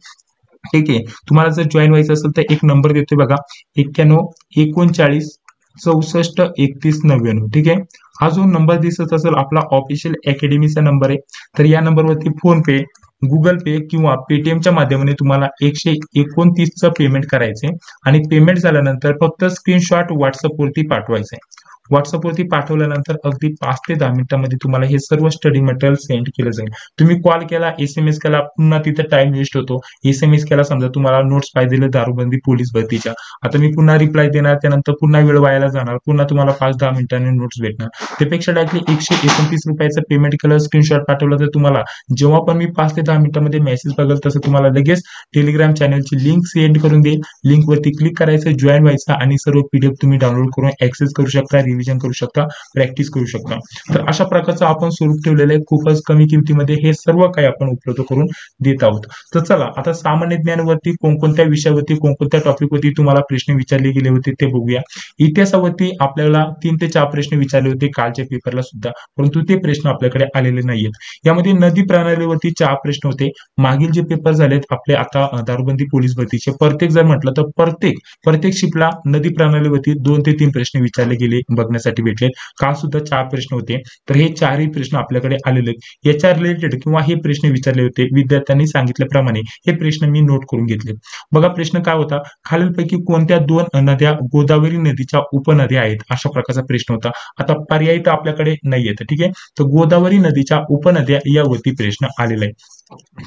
ठीक आहे, तुम्हाला जर जॉईन व्हायचं असेल तर एक नंबर देतोय बघा, 91 39 64 31 99. ठीक आहे, हा जो नंबर दिसत असेल आपला ऑफिशियल अकॅडमीचा नंबर आहे. तर या नंबरवरती फोन पे, गुगल पे किंवा पेटीएमच्या माध्यमाने तुम्हाला 129चं पेमेंट करायचंय आणि पेमेंट झाल्यानंतर फक्त स्क्रीनशॉट व्हॉट्सअपवरती पाठवायचंय. व्हॉट्सअपवरती पाठवल्यानंतर अगदी 5 ते 10 मिनिटांमध्ये तुम्हाला हे सर्व स्टडी मटेरियल सेंड केलं जाईल. तुम्ही कॉल केला, SMS केला, पुन्हा तिथे टाइम वेस्ट होतो. SMS केला, समजा तुम्हाला नोट्स पाहिजे दारूबंदी पोलीस भरतीच्या, आता मी पुन्हा रिप्लाय देणार, त्यानंतर पुन्हा वेळ वायाला जाणार, पुन्हा तुम्हाला 5-10 मिनिटांनी नोट्स भेटणार. त्यापेक्षा डायरेक्टली 129 रुपयाचं पेमेंट केलं, स्क्रीनशॉट पाठवलं, तर तुम्हाला जेव्हा पण मी 5 ते 10 मिनिटांमध्ये मेसेज बघेल तसं तुम्हाला लगेच टेलिग्राम चॅनलची लिंक सेंड करून देईल. लिंकवरती क्लिक करायचं, जॉईन व्हायचं आणि सर्व PDF तुम्ही डाउनलोड करून ऍक्सेस करू शकता, रिव्हिजन करू शकता, प्रॅक्टिस करू शकता. तर अशा प्रकारचं आपण स्वरूप ठेवलेलं आहे. खूपच कमी किमतीमध्ये हे सर्व काही आपण उपलब्ध करून देत आहोत. तर चला आता सामान्य ज्ञानावरती कोणकोणत्या विषयावरती, कोणकोणत्या टॉपिकवरती तुम्हाला प्रश्न विचारले गेले होते ते बघूया. इतिहासावरती आपल्याला 3 ते 4 प्रश्न विचारले होते कालच्या पेपरला सुद्धा, परंतु ते प्रश्न आपल्याकडे आलेले नाहीयेत. यामध्ये नदी प्रणालीवरती 4 प्रश्न होते. मागील जे पेपर झालेत आपले आता दारूबंदी पोलीस भरतीचे, प्रत्येक जर म्हटलं तर प्रत्येक शिपला नदी प्रणालीवरती 2 ते 3 प्रश्न विचारले गेले बघण्यासाठी भेटले. काल सुद्धा 4 प्रश्न होते. तर हे 4ही प्रश्न आपल्याकडे आलेले आहेत. याच्या रिलेटेड किंवा हे प्रश्न विचारले होते विद्यार्थ्यांनी सांगितल्याप्रमाणे हे प्रश्न मी नोट करून घेतले. बघा प्रश्न काय होता, खालीलपैकी कोणत्या 2 नद्या गोदावरी नदीच्या उपनद्या आहेत, अशा प्रकारचा प्रश्न होता. आता पर्याय तर आपल्याकडे नाहीयेत. ठीक आहे, तर गोदावरी नदीच्या उपनद्या यावरती प्रश्न आलेला आहे.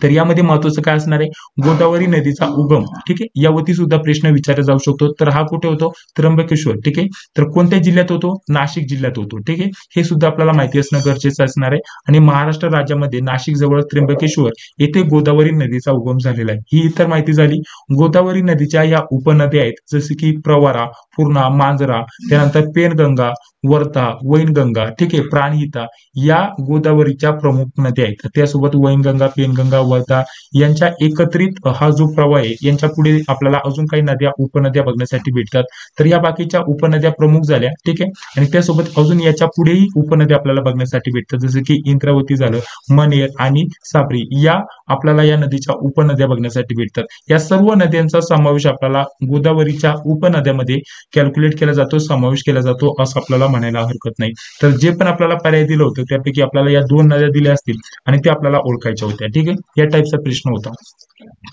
तर यामध्ये महत्वाचं काय असणार आहे, गोदावरी नदीचा उगम. ठीक आहे, यावरती सुद्धा प्रश्न विचारला जाऊ शकतो. तर हा कुठे होतो, त्र्यंबकेश्वर. ठीक आहे, तर कोणत्या जिल्ह्यात होतो, नाशिक जिल्ह्यात होतो. ठीक आहे, हे सुद्धा आपल्याला माहिती असणं गरजेचं असणार आहे. आणि महाराष्ट्र राज्यामध्ये नाशिक जवळ त्र्यंबकेश्वर येथे गोदावरी नदीचा उगम झालेला आहे. ही इतर माहिती झाली. गोदावरी नदीच्या या उपनद्या आहेत, जसे की प्रवरा, पूर्णा, मांजरा, त्यानंतर पेनगंगा, वर्धा, वैनगंगा. ठीक आहे, प्राणहिता या गोदावरीच्या प्रमुख नद्या आहेत. त्यासोबत वैनगंगा, पेनगंगा, वर्धा यांच्या एकत्रित हा जो प्रवाह आहे, यांच्या पुढे आपल्याला अजून काही नद्या उपनद्या बघण्यासाठी भेटतात. तर या बाकीच्या उपनद्या प्रमुख झाल्या. ठीक आहे, आणि त्यासोबत अजून याच्या पुढेही उपनद्या आपल्याला बघण्यासाठी भेटतात, जसं की इंद्रावती झालं, मनेर आणि साबरी या आपल्याला या नदीच्या उपनद्या बघण्यासाठी भेटतात. या सर्व नद्यांचा समावेश आपल्याला गोदावरीच्या उपनद्यामध्ये कॅल्क्युलेट केला जातो, समावेश केला जातो, असं आपल्याला म्हणायला हरकत नाही. तर जे पण आपल्याला पर्याय दिलं होतं त्यापैकी आपल्याला या 2 नद्या दिल्या असतील आणि त्या आपल्याला ओळखायच्या होत्या. ठीक आहे, या टाईपचा प्रश्न होता.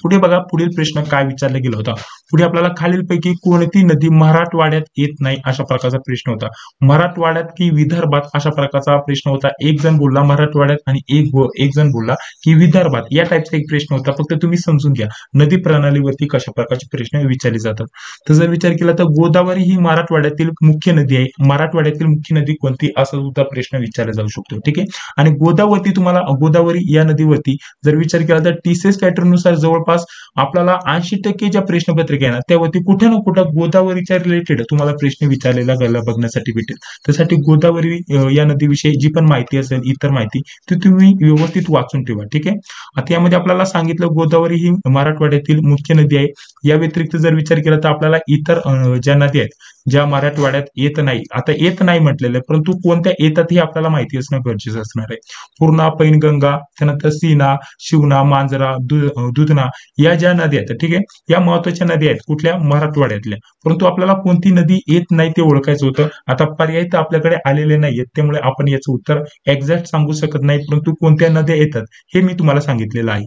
पुढे बघा, पुढील प्रश्न काय विचारला गेला होता. पुढे आपल्याला खालीलपैकी कोणती नदी मराठवाड्यात येत नाही, अशा प्रकारचा प्रश्न होता. मराठवाड्यात की विदर्भात, अशा प्रकारचा प्रश्न होता. एक जण बोलला मराठवाड्यात आणि एक जण बोलला की विदर्भात. या टाईपचा एक प्रश्न होता. फक्त तुम्ही समजून घ्या नदी प्रणालीवरती कशा प्रकारचे प्रश्न विचारले जातात. तर जर विचार केला तर गोदावरी ही मराठवाड्यातील मुख्य नदी आहे. मराठवाड्यातील मुख्य नदी कोणती, असा सुद्धा प्रश्न विचारला जाऊ शकतो. ठीक आहे, आणि गोदावरी या नदीवरती जर विचार केला तर टीसीएस पॅटर्न नुसार जवळपास आपल्याला 80% ज्या प्रश्नपत्रिका आहे ना त्यावरती कुठे ना कुठे गोदावरीच्या रिलेटेड तुम्हाला प्रश्न विचारलेला बघण्यासाठी भेटेल. त्यासाठी गोदावरी या नदीविषयी जी पण माहिती असेल, इतर माहिती, ती तुम्ही व्यवस्थित वाचून ठेवा. ठीक आहे, आता यामध्ये आपल्याला सांगितलं गोदावरी ही मराठवाड्यातील मुख्य नदी आहे. या व्यतिरिक्त जर विचार केला तर आपल्याला इतर ज्या नद्या आहेत ज्या मराठवाड्यात येत नाही, आता येत नाही म्हटलेलं आहे, परंतु कोणत्या येतात हे आपल्याला माहिती असणं गरजेचं असणार आहे. पूर्णा, पैनगंगा, त्यानंतर सीना, शिवना, मांजरा, दुधना या ज्या नद्या आहेत, ठीक आहे, या महत्वाच्या नद्या आहेत कुठल्या, मराठवाड्यातल्या. परंतु आपल्याला कोणती नदी येत नाही ते ओळखायचं होतं. आता पर्याय तर आपल्याकडे आलेले नाहीयेत, त्यामुळे आपण याचं उत्तर एक्झॅक्ट सांगू शकत नाही, परंतु कोणत्या नद्या येतात हे मी तुम्हाला सांगितलेलं आहे.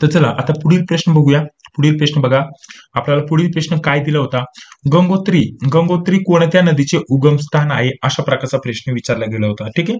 तर चला आता पुढील प्रश्न बघूया. पुढील प्रश्न बघा, आपल्याला पुढील प्रश्न काय दिला होता, गंगोत्री कोणत्या नदीचे उगमस्थान आहे, अशा प्रकारचा प्रश्न विचारला गेला होता. ठीक आहे,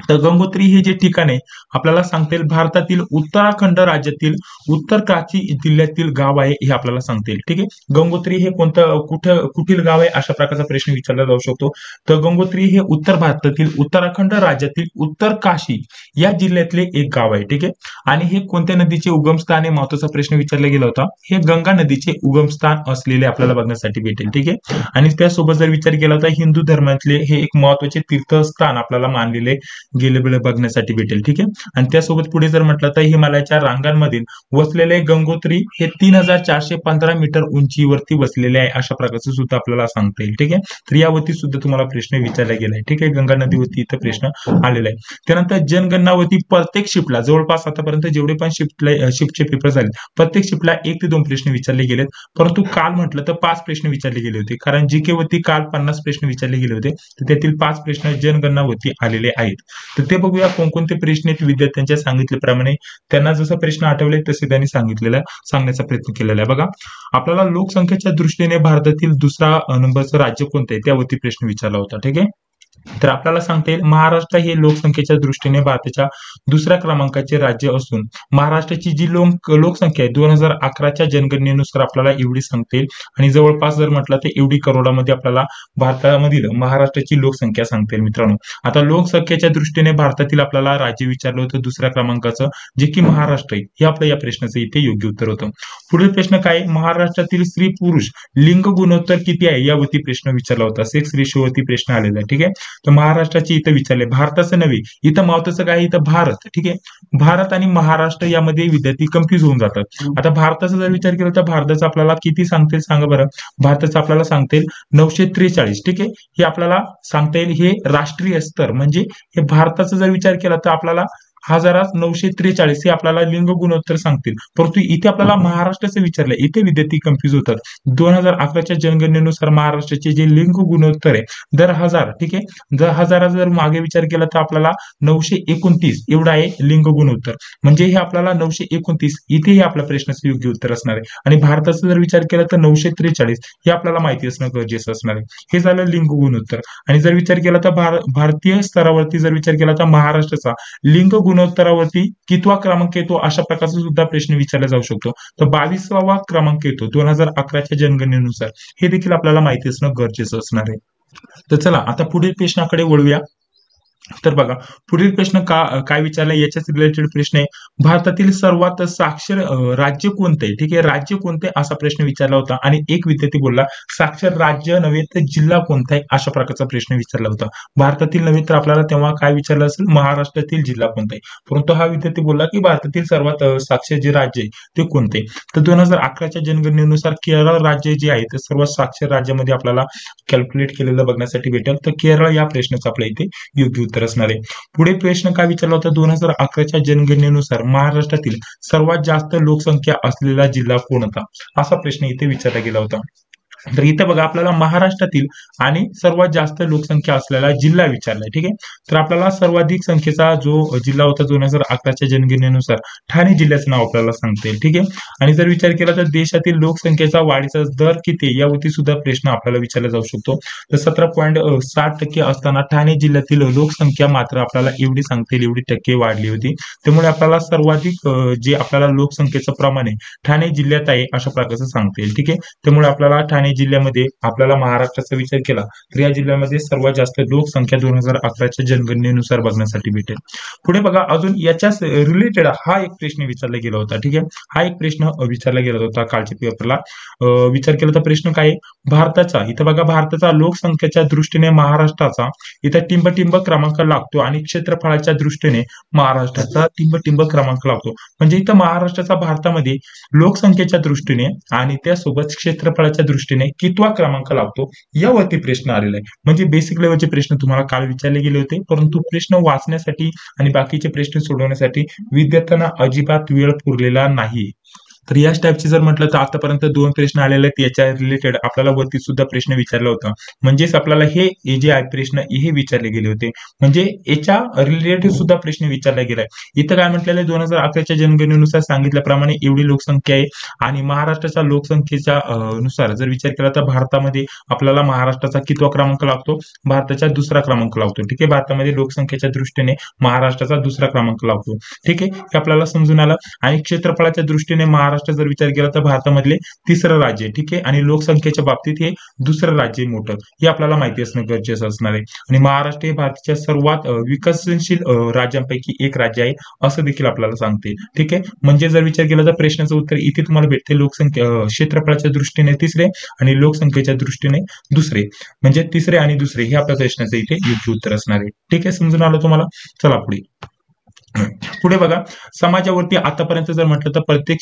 तर गंगोत्री हे जे ठिकाण आहे आपल्याला सांगता येईल भारतातील उत्तराखंड राज्यातील उत्तरकाशी जिल्ह्यातील गाव आहे, हे आपल्याला सांगता येईल. ठीक आहे, गंगोत्री हे कुठील गाव आहे, अशा प्रकारचा प्रश्न विचारला जाऊ शकतो. तर गंगोत्री हे उत्तर भारतातील उत्तराखंड राज्यातील उत्तरकाशी या जिल्ह्यातले एक गाव आहे. ठीक आहे, आणि हे कोणत्या नदीचे उगमस्थान आहे, महत्वाचा प्रश्न विचारला गेला होता. हे गंगा नदीचे उगमस्थान असलेले आपल्याला बघण्यासाठी भेटेल. ठीक आहे, आणि त्यासोबत जर विचार केला तर हिंदू धर्मातले हे एक महत्वाचे तीर्थस्थान आपल्याला मानलेले गेले बघण्यासाठी भेटेल. ठीक आहे, आणि त्यासोबत पुढे जर म्हटलं तर हिमालयाच्या रांगांमधील वसलेले गंगोत्री हे 3415 मीटर उंचीवरती वसलेले आहे, अशा प्रकारचं सुद्धा आपल्याला सांगता येईल. ठीक आहे, तर यावरती सुद्धा तुम्हाला प्रश्न विचारला गेलाय. ठीक आहे, गंगा नदीवरती इथं प्रश्न आलेला आहे. त्यानंतर जनगणनावरती प्रत्येक शिफ्टला जवळपास आतापर्यंत जेवढे पण शिफ्टचे पेपर झाले प्रत्येक शिफ्टला 1 ते 2 प्रश्न विचारले गेलेत. परंतु काल म्हटलं तर 5 प्रश्न विचारले गेले होते, कारण जीके वरती काल 50 प्रश्न विचारले गेले होते, तर त्यातील 5 प्रश्न जनगणनावरती आलेले आहेत. तर ते बघूया कोणकोणते प्रश्न आहेत. विद्यार्थ्यांच्या सांगितल्याप्रमाणे त्यांना जसं प्रश्न आठवले तसे त्यांनी सांगण्याचा प्रयत्न केलेला आहे. बघा, आपल्याला लोकसंख्येच्या दृष्टीने भारतातील दुसरा नंबरचं राज्य कोणतं आहे त्यावरती प्रश्न विचारला होता. ठीक आहे, तर आपल्याला सांगता येईल महाराष्ट्र हे लोकसंख्येच्या दृष्टीने भारताच्या दुसऱ्या क्रमांकाचे राज्य असून महाराष्ट्राची जी लोकसंख्या आहे 2011च्या जनगणनेनुसार आपल्याला एवढी सांगता येईल, आणि जवळपास जर म्हटलं तर एवढी करोडामध्ये आपल्याला भारतामधील महाराष्ट्राची लोकसंख्या सांगता येईल. मित्रांनो, आता लोकसंख्येच्या दृष्टीने भारतातील आपल्याला राज्य विचारलं होतं दुसऱ्या क्रमांकाचं, जे की महाराष्ट्र आहे. हे आपलं या प्रश्नाचं इथे योग्य उत्तर होतं. पुढील प्रश्न काय, महाराष्ट्रातील स्त्री पुरुष लिंग गुणोत्तर किती आहे यावरती प्रश्न विचारला होता. सेक्स रेशिओ वरती प्रश्न आलेला आहे. ठीक आहे, तर महाराष्ट्राची इथं विचारले, भारताचं नव्हे, इथं महत्वाचं काय, इथं भारत. ठीक आहे, भारत आणि महाराष्ट्र यामध्ये विद्यार्थी कन्फ्युज होऊन जातात. आता भारताचा जर विचार केला तर भारताचं आपल्याला किती सांगता येईल सांगा बरं. भारताचं आपल्याला सांगता येईल 943. ठीक आहे, हे आपल्याला सांगता येईल. हे राष्ट्रीय स्तर म्हणजे हे भारताचा जर विचार केला तर आपल्याला 1943 हे आपल्याला लिंग गुणोत्तर सांगतील, परंतु इथे आपल्याला महाराष्ट्राचं विचारलंय, इथे विद्यार्थी कन्फ्युज होतात. 2011च्या जनगणनेनुसार महाराष्ट्राचे जे लिंग गुणोत्तर आहे दर हजार, ठीक आहे, दर हजारा जर मागे विचार केला तर आपल्याला 929 एवढा आहे लिंग गुणोत्तर. म्हणजे हे आपल्याला 929 इथे हे आपल्या प्रश्नाचं योग्य उत्तर असणार आहे. आणि भारताचा जर विचार केला तर 943 हे आपल्याला माहिती असणं गरजेचं असणार आहे. हे झालं लिंग गुणोत्तर. आणि जर विचार केला तर भारतीय स्तरावरती जर विचार केला तर महाराष्ट्राचा लिंग गुणोत्तरावरती कितवा क्रमांक येतो अशा प्रकारचा सुद्धा प्रश्न विचारला जाऊ शकतो. तर 22वा क्रमांक येतो 2011च्या जनगणनेनुसार. हे देखील आपल्याला माहिती असणं गरजेचं असणार आहे. तर चला आता पुढील प्रश्नाकडे वळूया. तर बघा पुढील प्रश्न काय विचारलाय याच्याच रिलेटेड प्रश्न आहे. भारतातील सर्वात साक्षर राज्य कोणते, ठीक आहे, राज्य कोणते असा प्रश्न विचारला होता. आणि एक विद्यार्थी बोलला साक्षर राज्य नव्हे तर जिल्हा कोणता आहे अशा प्रकारचा प्रश्न विचारला होता. भारतातील नव्हे तर आपल्याला तेव्हा काय विचारलं असेल, महाराष्ट्रातील जिल्हा कोणता आहे. परंतु हा विद्यार्थी बोलला की भारतातील सर्वात साक्षर जे राज्य आहे ते कोणते. तर 2011च्या जनगणनेनुसार केरळ राज्य जे आहे ते सर्वात साक्षर राज्यामध्ये आपल्याला कॅल्क्युलेट केलेलं बघण्यासाठी भेटेल. तर केरळ या प्रश्नाचं आपल्या इथे योग्य उत्तर असणार आहे. पुढे प्रश्न काय विचारला होता, 2011च्या जनगणनेनुसार महाराष्ट्रातील सर्वात जास्त लोकसंख्या असलेला जिल्हा कोणता असा प्रश्न इथे विचारला गेला होता. तर इथे बघा आपल्याला महाराष्ट्रातील आणि सर्वात जास्त लोकसंख्या असलेला जिल्हा विचारलाय, ठीक आहे. तर आपल्याला सर्वाधिक संख्येचा जो जिल्हा होता 2011च्या जनगणनेनुसार ठाणे जिल्ह्याचं नाव आपल्याला सांगता येईल, ठीक आहे. आणि जर विचार केला तर देशातील लोकसंख्येचा वाढीचा दर किती यावरती सुद्धा प्रश्न आपल्याला विचारला जाऊ शकतो. तर 17.7% असताना ठाणे जिल्ह्यातील लोकसंख्या मात्र आपल्याला एवढी सांगता येईल, एवढी टक्के वाढली होती. त्यामुळे आपल्याला सर्वाधिक जे आपल्याला लोकसंख्येचं प्रमाण आहे ठाणे जिल्ह्यात आहे अशा प्रकारचं सांगता येईल, ठीक आहे. त्यामुळे आपल्याला ठाणे जिल्ह्यामध्ये आपल्याला महाराष्ट्राचा विचार केला तर या जिल्ह्यामध्ये सर्वात जास्त लोकसंख्या 2011च्या जनगणनेनुसार बघण्यासाठी भेटेल. पुढे बघा अजून याच्याच रिलेटेड हा एक प्रश्न विचारला गेला होता, ठीक आहे. हा एक प्रश्न विचारला गेला होता कालच्या पेपरला. विचार केला तर प्रश्न काय आहे, भारताचा इथं बघा भारताचा लोकसंख्येच्या दृष्टीने महाराष्ट्राचा इथं टिंब क्रमांक लागतो आणि क्षेत्रफळाच्या दृष्टीने महाराष्ट्राचा टिंब क्रमांक लागतो. म्हणजे इथं महाराष्ट्राचा भारतामध्ये लोकसंख्येच्या दृष्टीने आणि त्यासोबत क्षेत्रफळाच्या दृष्टीने कितवा क्रमांक लागतो यावरती प्रश्न आलेला आहे. म्हणजे बेसिक लेवलचे प्रश्न तुम्हाला काल विचारले गेले होते, परंतु प्रश्न वाचण्यासाठी आणि बाकीचे प्रश्न सोडवण्यासाठी विद्यार्थ्यांना अजिबात वेळ पुरलेला नाही. तर याच टाईपचे जर म्हटलं तर आतापर्यंत 2 प्रश्न आलेले आहेत, याच्या रिलेटेड आपल्याला वरती सुद्धा प्रश्न विचारला होता. म्हणजेच आपल्याला हे जे आहे प्रश्न हे विचारले गेले होते, म्हणजे याच्या रिलेटेड सुद्धा प्रश्न विचारला गेलाय. इथं काय म्हटलेलं आहे, 2011च्या जनगणनेनुसार सांगितल्याप्रमाणे एवढी लोकसंख्या आहे आणि महाराष्ट्राच्या लोकसंख्येच्या नुसार जर विचार केला तर भारतामध्ये आपल्याला महाराष्ट्राचा कितवा क्रमांक लागतो, भारताचा दुसरा क्रमांक लागतो, ठीक आहे. भारतामध्ये लोकसंख्येच्या दृष्टीने महाराष्ट्राचा दुसरा क्रमांक लागतो, ठीक आहे. हे आपल्याला समजून आलं. आणि क्षेत्रफळाच्या दृष्टीने महाराष्ट्र जर विचार केला तर भारतामधले तिसरं राज्य, ठीक आहे. आणि लोकसंख्येच्या बाबतीत हे दुसरं राज्य मोठं, हे आपल्याला माहिती असणं गरजेचं असणार आहे. आणि महाराष्ट्र हे भारताच्या सर्वात विकसनशील राज्यांपैकी एक राज्य आहे असं देखील आपल्याला सांगते, ठीक आहे. म्हणजे जर विचार केला तर प्रश्नाचं उत्तर इथे तुम्हाला भेटते लोकसंख्या क्षेत्रफळाच्या दृष्टीने तिसरे आणि लोकसंख्येच्या दृष्टीने दुसरे, म्हणजे तिसरे आणि दुसरे हे आपल्या प्रश्नाचं इथे योग्य उत्तर असणार आहे, ठीक आहे. समजून आलं तुम्हाला. चला पुढे बघा समाजावरती आतापर्यंत जर म्हटलं तर प्रत्येक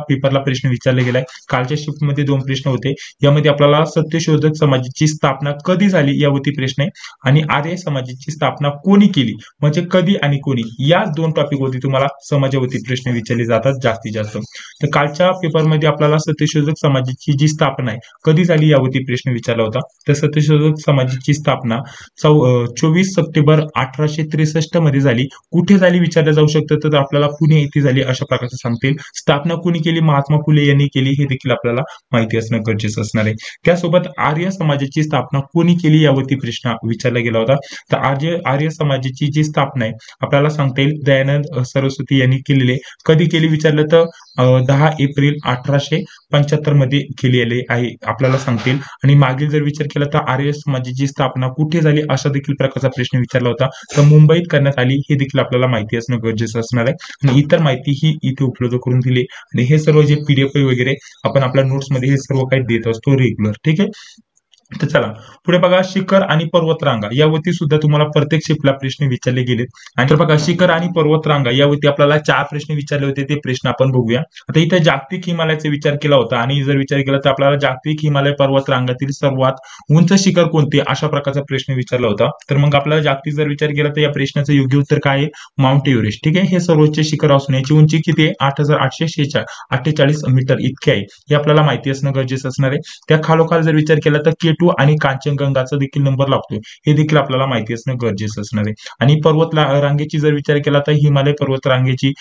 पेपरला प्रश्न विचारला गेलाय. कालच्या शिफ्ट मध्ये 2 प्रश्न होते, यामध्ये आपल्याला सत्यशोधक समाजाची स्थापना कधी झाली यावरती प्रश्न आहे आणि आर्य समाजाची स्थापना कोणी केली, म्हणजे कधी आणि कोणी, या 2 टॉपिक वरती तुम्हाला समाजावरती प्रश्न विचारले जातात जास्तीत जास्त. तर कालच्या पेपरमध्ये आपल्याला सत्यशोधक समाजाची जी स्थापना आहे कधी झाली यावरती प्रश्न विचारला होता. तर सत्यशोधक समाजाची स्थापना 24 सप्टेंबर 1863 मध्ये झाली. कुठे झाली विचारलं जाऊ शकतं, तर आपल्याला पुणे येथे झाली अशा प्रकारचं सांगता येईल. स्थापना कोणी केली, महात्मा फुले यांनी केली, हे देखील आपल्याला माहिती असणं गरजेचं असणार आहे. त्यासोबत आर्य समाजाची स्थापना कोणी केली यावरती प्रश्न विचारला गेला होता. तर आर्य समाजाची जी स्थापना आहे आपल्याला सांगता येईल दयानंद सरस्वती यांनी केलेले. कधी केली विचारलं तर 10 एप्रिल 1875 मध्ये केलेले आहे आपल्याला सांगता येईल. आणि मागील जर विचार केला तर आर्य समाजाची स्थापना कुठे झाली अशा देखील प्रकारचा प्रश्न विचारला होता. तर मुंबईत करण्यात आली, हे देखील आपल्याला माहिती असणं गरजेचं असणार आहे. आणि इतर माहिती ही इथे उपलब्ध करून दिली. आणि हे सर्व जे PDF वगैरे आपण आपल्या नोट्स मध्ये हे सर्व काही देत असतो रेग्युलर, ठीक आहे. तर चला पुढे बघा, शिखर आणि पर्वतरांगा यावरती सुद्धा तुम्हाला प्रत्येक शिफ्टला प्रश्न विचारले गेलेत. आणि तर बघा, शिखर आणि पर्वतरांगा यावरती आपल्याला 4 प्रश्न विचारले होते, ते प्रश्न आपण बघूया. आता इथे जागतिक हिमालयाचा विचार केला होता आणि जर विचार केला तर आपल्याला जागतिक हिमालय पर्वतरांगातील सर्वात उंच शिखर कोणते, अशा प्रकारचा प्रश्न विचारला होता. तर मग आपल्याला जागतिक जर विचार केला तर या प्रश्नाचं योग्य उत्तर काय आहे? Mount Everest. ठीक आहे, हे सर्वोच्च शिखर असून याची उंची किती आहे? 8,848 मीटर इतके आहे. हे आपल्याला माहिती असणं गरजेचं असणार आहे. त्या खालोखाल जर विचार केला तर K2 आणि कांचनगंगाचा देखील नंबर लागतो, हे देखील आपल्याला माहिती असणं गरजेचं असणार आहे. आणि रांगेची जर विचार केला तर हिमालय पर्वत रांगेची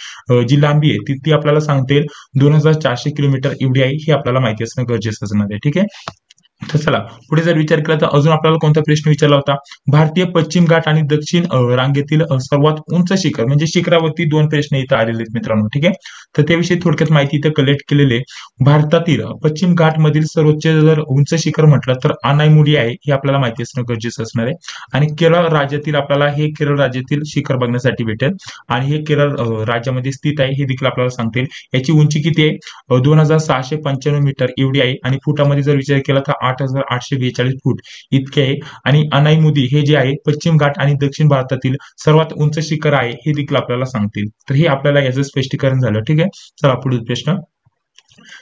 जी लांबी आहे ती आपल्याला सांगता येईल 2400 किलोमीटर एवढी आहे, हे आपल्याला माहिती असणं गरजेचं असणार आहे. ठीक आहे. तर चला पुढे जर विचार केला तर अजून आपल्याला कोणता प्रश्न विचारला होता? भारतीय पश्चिम घाट आणि दक्षिण रांगेतील सर्वात उंच शिखर, म्हणजे शिखरावरती 2 प्रश्न इथं आलेले आहेत मित्रांनो. ठीक आहे, तर त्याविषयी थोडक्यात माहिती इथं कलेक्ट केलेली आहे. भारतातील पश्चिम घाट मधील सर्वोच्च जर उंच शिखर म्हटलं तर अनायमुडी आहे, हे आपल्याला माहिती असणं गरजेचं असणार आहे. आणि केरळ राज्यातील आपल्याला हे केरळ राज्यातील शिखर बघण्यासाठी भेटेल आणि हे केरळ राज्यामध्ये स्थित आहे, हे देखील आपल्याला सांगता येईल. याची उंची किती आहे? 2695 मीटर एवढी आहे आणि फुटामध्ये जर विचार केला तर 8,842 फूट इतके आहे. आणि अनाईमुदी हे जे आहे पश्चिम घाट आणि दक्षिण भारतातील सर्वात उंच शिखर आहे, हे देखील आपल्याला सांगतील. तर हे आपल्याला याचं स्पष्टीकरण झालं. ठीक आहे, चला पुढील प्रश्न.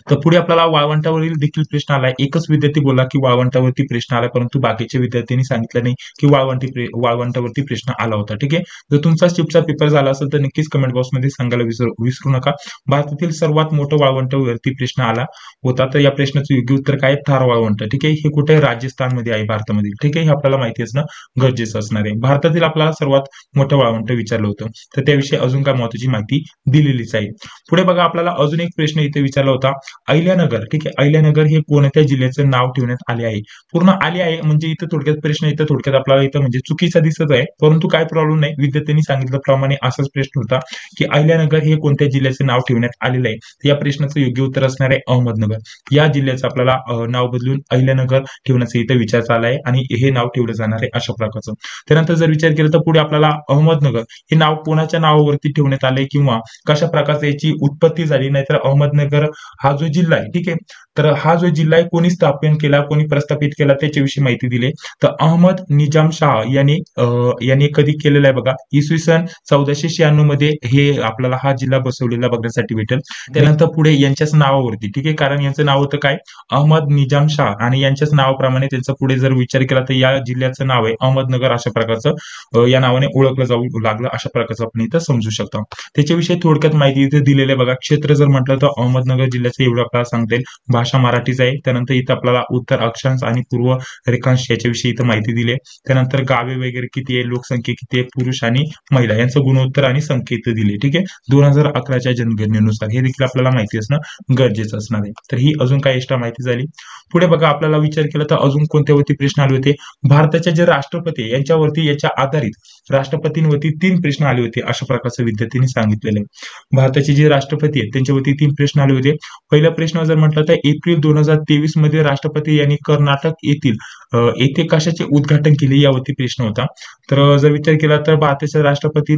तर पुढे आपल्याला वाळवंटावरील देखील प्रश्न आलाय. एकच विद्यार्थी बोला की वाळवंटावरती प्रश्न आलाय, परंतु बाकीच्या विद्यार्थ्यांनी सांगितलं नाही की वाळवंटावरती प्रश्न आला होता. ठीक आहे, जर तुमचा शिफ्टचा पेपर झाला असेल तर नक्कीच कमेंट बॉक्समध्ये सांगायला विसरू नका. भारतातील सर्वात मोठं वाळवंटावरती प्रश्न आला होता, तर या प्रश्नाचं योग्य उत्तर काय? थार वाळवंट. ठीक आहे, हे कुठे? राजस्थानमध्ये आहे भारतामध्ये. ठीक आहे, हे आपल्याला माहिती असणं गरजेचं असणार आहे. भारतातील आपल्याला सर्वात मोठं वाळवंट विचारलं होतं, तर त्याविषयी अजून काय महत्वाची माहिती दिलेलीच आहे. पुढे बघा, आपल्याला अजून एक प्रश्न इथे विचारला होता. अहिल्यानगर. ठीक आहे, अहिल्यानगर हे कोणत्या जिल्ह्याचं नाव ठेवण्यात आले आहे? पूर्ण आले आहे म्हणजे इथं थोडक्यात प्रश्न इथं थोडक्यात आपल्याला इथं म्हणजे चुकीचा दिसत आहे, परंतु काय प्रॉब्लेम नाही. विद्यार्थ्यांनी सांगितल्याप्रमाणे असाच प्रश्न होता की अहिल्यानगर हे कोणत्या जिल्ह्याचे नाव ठेवण्यात आलेलं आहे. या प्रश्नाचं योग्य उत्तर असणार आहे अहमदनगर. या जिल्ह्याचं आपल्याला नाव बदलून अहिल्यानगर ठेवण्याचा इथं विचार चालला आहे आणि हे नाव ठेवलं जाणार आहे अशा प्रकारचं. त्यानंतर जर विचार केला तर पुढे आपल्याला अहमदनगर हे नाव कोणाच्या नावावरती ठेवण्यात आले किंवा कशा प्रकारची याची उत्पत्ती झाली, नाहीतर अहमदनगर हा जो जिल्हा आहे, ठीक आहे, तर हा जो जिल्हा आहे कोणी स्थापन केला, कोणी प्रस्थापित केला, त्याच्याविषयी माहिती दिली. तर अहमद निजाम शाह यांनी कधी केलेला आहे बघा? इसवी सन 1496 मध्ये हे आपल्याला हा जिल्हा बसवलेला बघण्यासाठी भेटेल. त्यानंतर पुढे यांच्याच नावावरती, ठीक आहे, कारण यांचं नाव होतं काय? अहमद निजाम शाह आणि यांच्याच नावाप्रमाणे त्यांचा पुढे जर विचार केला तर या जिल्ह्याचं नाव आहे अहमदनगर, अशा प्रकारचं या नावाने ओळखलं जाऊ लागलं, अशा प्रकारचं आपण इथं समजू शकतो. त्याच्याविषयी थोडक्यात माहिती इथे दिलेली आहे बघा. क्षेत्र जर म्हटलं तर अहमदनगर जिल्ह्याचं एवढं आपल्याला सांगता येईल. भाषा मराठीच आहे. त्यानंतर इथं आपल्याला उत्तर अक्षांश आणि पूर्व रेखांश याच्याविषयी इथं माहिती दिली आहे. त्यानंतर गावे वगैरे किती आहे, लोकसंख्या किती आहे, पुरुष आणि महिला यांचं गुणोत्तर आणि संख्या इथं दिली. ठीक आहे, 2011च्या जनगणनेनुसार हे देखील आपल्याला माहिती असणं गरजेचं असणार आहे. तर ही अजून काय एक्स्ट्रा माहिती झाली. पुढे बघा, आपल्याला विचार केला तर अजून कोणत्यावरती प्रश्न आले होते? भारताचे जे राष्ट्रपती यांच्यावरती याच्या आधारित राष्ट्रपतींवरती 3 प्रश्न आले होते, अशा प्रकारचं विद्यार्थ्यांनी सांगितलेलं आहे. भारताचे जे राष्ट्रपती आहेत त्यांच्यावरती 3 प्रश्न आले होते. पहिला प्रश्न जर म्हटलं तर एप्रिल 2023 मध्ये राष्ट्रपती यांनी कर्नाटक येथे कशाचे उद्घाटन केले, यावरती प्रश्न होता. तर जर विचार केला तर भारताचे राष्ट्रपती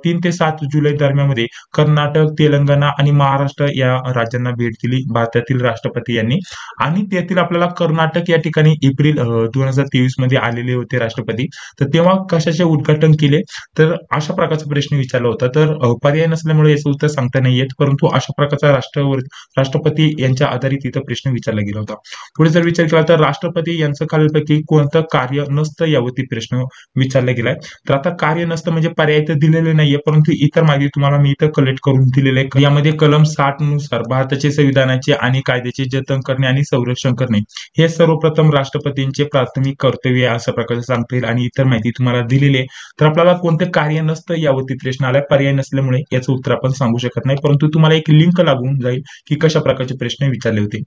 3 ते 7 जुलै दरम्यान मध्ये कर्नाटक, तेलंगणा आणि महाराष्ट्र या राज्यांना भेट दिली भारतातील राष्ट्रपती यांनी. आणि त्यातील आपल्याला कर्नाटक या ठिकाणी एप्रिल 2023 मध्ये आलेले होते राष्ट्रपती. तर तेव्हा कशाचे उद्घाटन केले, तर अशा प्रकारचा प्रश्न विचारला होता. तर पर्याय नसल्यामुळे याचं उत्तर सांगता नाही येत, परंतु अशा प्रकारचा राष्ट्रपती यांच्या आधारित इथं प्रश्न विचारला गेला होता. पुढे जर विचार केला तर राष्ट्रपती यांचं खालीलपैकी कोणतं कार्य नसतं, यावरती प्रश्न विचारला गेलाय. तर आता कार्य नसतं म्हणजे पर्याय तर दिलेले नाहीये, परंतु इतर माहिती तुम्हाला मी इथं कलेक्ट करून दिलेलं आहे. यामध्ये कलम 60 नुसार भारताचे संविधानाचे आणि कायद्याचे जतन करणे आणि संरक्षण करणे हे सर्वप्रथम राष्ट्रपतींचे प्राथमिक कर्तव्य आहे, अशा प्रकारे सांगता येईल. आणि इतर माहिती तुम्हाला दिलेली आहे. तर आपल्याला कोणतं कार्य नसतं यावरती प्रश्न आलाय. पर्याय नसल्यामुळे याचं उत्तर आपण सांगू शकत नाही, परंतु तुम्हाला एक लिंक लागून जाईल की कशा प्रकारचे प्रश्न विचारले होते.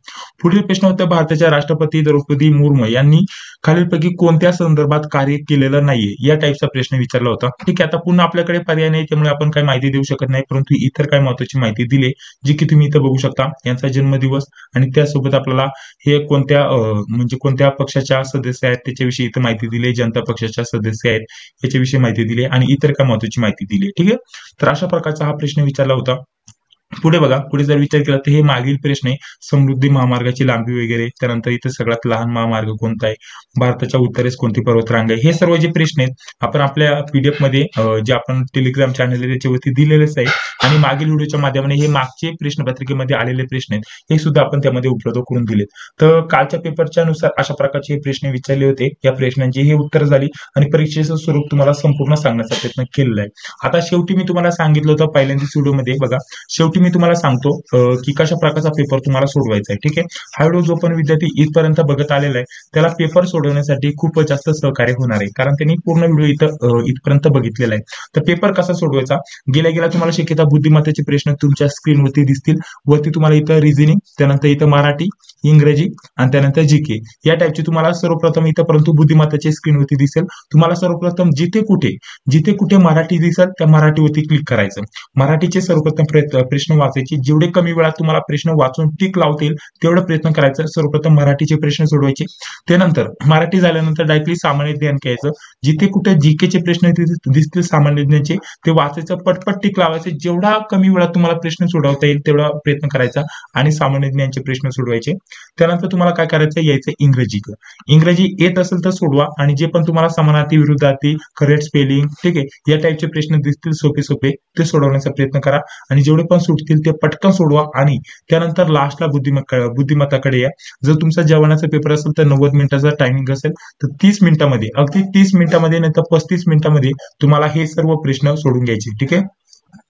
पुढील प्रश्न होता, भारताच्या राष्ट्रपती द्रौपदी मुर्मू यांनी खालीलपैकी कोणत्या संदर्भात कार्य केलेलं नाहीये, या टाईपचा प्रश्न विचारला होता. ठीक आहे, आता पुन्हा आपल्याकडे पर्याय नाही, त्यामुळे आपण काही माहिती देऊ शकत नाही, परंतु इतर काही महत्वाची माहिती दिली, जी की तुम्ही इथं बघू शकता. यांचा जन्मदिवस आणि त्यासोबत आपल्याला हे म्हणजे कोणत्या पक्षाच्या सदस्य आहेत त्याच्याविषयी इथं माहिती दिली, जनता पक्षाच्या सदस्य आहेत याच्याविषयी माहिती दिली आणि इतर काय महत्वाची माहिती दिली. ठीक आहे, तर अशा प्रकारचा हा प्रश्न विचारला होता. पुढे बघा, पुढे जर विचार केला तर हे मागील प्रश्न आहे. समृद्धी महामार्गाची लांबी वगैरे, त्यानंतर इथे सगळ्यात लहान महामार्ग कोणता आहे, भारताच्या उत्तरेस कोणती पर्वतरांग आहे, हे सर्व जे प्रश्न आहेत आपण आपल्या पीडीएफ मध्ये जे आपण टेलिग्राम चॅनल आहे त्याच्यावरती दिलेलेच आहे. आणि मागील व्हिडिओच्या माध्यमाने हे मागचे प्रश्नपत्रिकेमध्ये आलेले प्रश्न आहेत हे सुद्धा आपण त्यामध्ये उपलब्ध करून दिलेत. तर कालच्या पेपरच्या नुसार अशा प्रकारचे हे प्रश्न विचारले होते. या प्रश्नांची हे उत्तर झाली आणि परीक्षेचं स्वरूप तुम्हाला संपूर्ण सांगण्याचा प्रयत्न केलेला आहे. आता शेवटी मी तुम्हाला सांगितलं होतं पहिल्यांदाच व्हिडिओमध्ये बघा, शेवटी मी तुम्हाला सांगतो की कशा प्रकारचा पेपर तुम्हाला सोडवायचा आहे. ठीक आहे, हा व्हिडिओ जो पण विद्यार्थी इथपर्यंत बघत आलेला आहे त्याला पेपर सोडवण्यासाठी खूप जास्त सहकार्य होणार आहे, कारण त्यांनी पूर्ण व्हिडिओ इथपर्यंत बघितलेला आहे. तर पेपर कसा सोडवायचा, गेल्या गेल्या तुम्हाला शक्यता बुद्धिमत्तेचे प्रश्न तुमच्या स्क्रीनवरती दिसतील. वरती तुम्हाला इथं रिझनिंग, त्यानंतर इथं मराठी, इंग्रजी आणि त्यानंतर जीके या टाईपची तुम्हाला सर्वप्रथम इथं, परंतु बुद्धिमत्तेच्या स्क्रीनवरती दिसेल. तुम्हाला सर्वप्रथम जिथे कुठे मराठी दिसेल त्या मराठीवरती क्लिक करायचं. मराठीचे सर्वप्रथम प्रश्न वाचायचे. जेवढे कमी वेळात तुम्हाला प्रश्न वाचून टिक लावता येईल तेवढं प्रयत्न करायचा. सर्वप्रथम मराठीचे प्रश्न सोडवायचे. त्यानंतर मराठी झाल्यानंतर डायरेक्टली सामान्य ज्ञान घ्यायचं. जिथे कुठे जीकेचे प्रश्न दिसतील सामान्य ज्ञानाचे ते वाचायचं, पटपट टिक लावायचे. जेवढा कमी वेळात तुम्हाला प्रश्न सोडवता येईल तेवढा प्रयत्न करायचा आणि सामान्य ज्ञानाचे प्रश्न सोडवायचे. त्यानंतर तुम्हाला काय करायचं, यायचं इंग्रजी येत असेल तर सोडवा आणि जे पण तुम्हाला समानार्थी, विरुद्धार्थी, करेक्ट स्पेलिंग, ठीक आहे, या टाईपचे प्रश्न दिसतील सोपे सोपे ते सोडवण्याचा प्रयत्न करा आणि जेवढे पण सुटतील ते पटकन सोडवा. आणि त्यानंतर लास्टला बुद्धिमत्ताकडे या. जर तुमचा जेवणाचा पेपर असेल तर 90 मिनिटाचा टायमिंग असेल तर 30 मिनिटांमध्ये, अगदी 30 मिनिटांमध्ये नाही तर 35 मिनिटांमध्ये तुम्हाला हे सर्व प्रश्न सोडून घ्यायचे. ठीक आहे,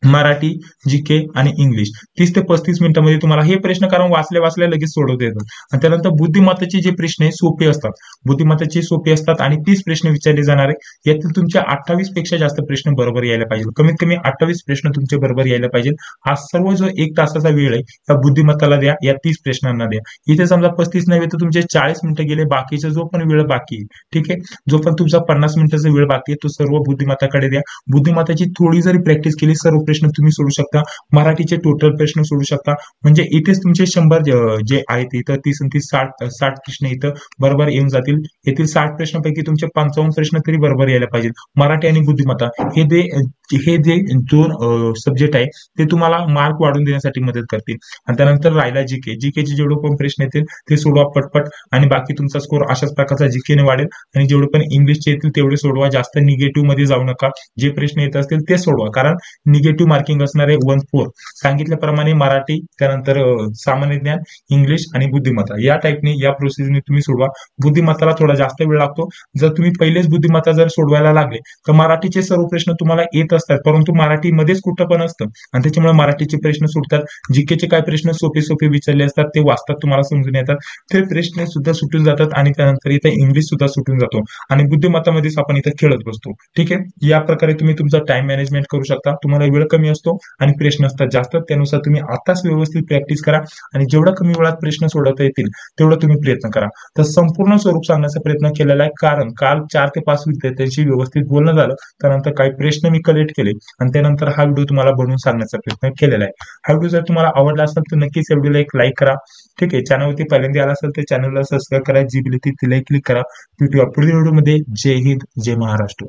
मराठी, जीके आणि इंग्लिश 30 ते 35 मिनिटांमध्ये तुम्हाला हे प्रश्न, कारण वाचल्या लगेच सोडवता येतात. आणि त्यानंतर बुद्धिमत्तेचे जे प्रश्न आहे सोपे असतात, बुद्धिमत्तेचे सोपे असतात आणि 30 प्रश्न विचारले जाणार आहे. यातील तुमच्या 28 पेक्षा जास्त प्रश्न बरोबर यायला पाहिजे. कमीत कमी 28 प्रश्न तुमचे बरोबर यायला पाहिजे. हा सर्व जो 1 तासाचा वेळ आहे त्या बुद्धिमत्ताला द्या, या 30 प्रश्नांना द्या. इथे समजा 35 नाही तर तुमचे 40 मिनिटं गेले, बाकीचा जो पण वेळ बाकी आहे, ठीक आहे, जो पण तुमचा 50 मिनिटाचा वेळ बाकी आहे तो सर्व बुद्धिमत्ताकडे द्या. बुद्धिमत्ताची थोडी जरी प्रॅक्टिस केली, सर्व प्रश्न तुम्ही सोडू शकता. मराठीचे टोटल प्रश्न सोडू शकता. म्हणजे इथेच तुमचे 100 जे आहेत इथं 30 आणि 30 60 प्रश्न इथं बरोबर येऊन जातील. येथील 60 प्रश्नांपैकी तुमचे 55 प्रश्न तरी बरोबर यायला पाहिजे. मराठी आणि बुद्धिमत्ता हे जे दोन सब्जेक्ट आहे ते तुम्हाला मार्क वाढून देण्यासाठी मदत करतील. आणि त्यानंतर राहिला जीकेचे जेवढे पण प्रश्न येतील ते सोडवा पटपट आणि बाकी तुमचा स्कोर अशाच प्रकारचा जीकेने वाढेल. आणि जेवढे पण इंग्लिशचे येतील तेवढे सोडवा. जास्त निगेटिव्ह मध्ये जाऊ नका. जे प्रश्न येत असतील ते सोडवा, कारण निगेटिव्ह मार्किंग असणार आहे 1-4. सांगितल्याप्रमाणे मराठी, त्यानंतर सामान्य ज्ञान, इंग्लिश आणि बुद्धिमत्ता या टाईपने, या प्रोसेसने तुम्ही सोडवा. बुद्धिमत्ताला थोडा जास्त वेळ लागतो. जर तुम्ही पहिलेच बुद्धिमत्ता जर सोडवायला लागले तर मराठीचे सर्व प्रश्न तुम्हाला येत असतात, परंतु मराठीमध्येच कुठं पण असतं आणि त्याच्यामुळे मराठीचे प्रश्न सुटतात. जीकेचे काय प्रश्न सोपे विचारले असतात ते वाचतात, तुम्हाला समजून येतात, ते प्रश्न सुद्धा सुटून जातात. आणि त्यानंतर इथे इंग्लिश सुद्धा सुटून जातो आणि बुद्धिमत्तामध्येच आपण इथे खेळत बसतो. ठीक आहे, या प्रकारे तुम्ही तुमचा टाइम मॅनेजमेंट करू शकता. तुम्हाला वेळ कमी असतो आणि प्रश्न असतात जास्त, त्यानुसार तुम्ही आताच व्यवस्थित प्रॅक्टिस करा आणि जेवढा कमी वेळात प्रश्न सोडवता येतील तेवढा तुम्ही प्रयत्न करा. तर संपूर्ण स्वरूप सांगण्याचा प्रयत्न केलेला आहे, कारण काल 4 ते 5 विद्यार्थ्यांशी व्यवस्थित बोलणं झालं. त्यानंतर काही प्रश्न मी कलेक्ट केले आणि त्यानंतर हा व्हिडिओ तुम्हाला बनवून सांगण्याचा प्रयत्न केलेला आहे. हा व्हिडिओ जर तुम्हाला आवडला असेल तर नक्कीच या व्हिडिओला एक लाईक करा. ठीक आहे, चॅनलवरती पहिल्यांदा आला असेल तर चॅनलला सबस्क्राईब करा, जी बिल ती तिला क्लिक करा. भेटूया पुढील व्हिडिओमध्ये. जय हिंद, जय महाराष्ट्र.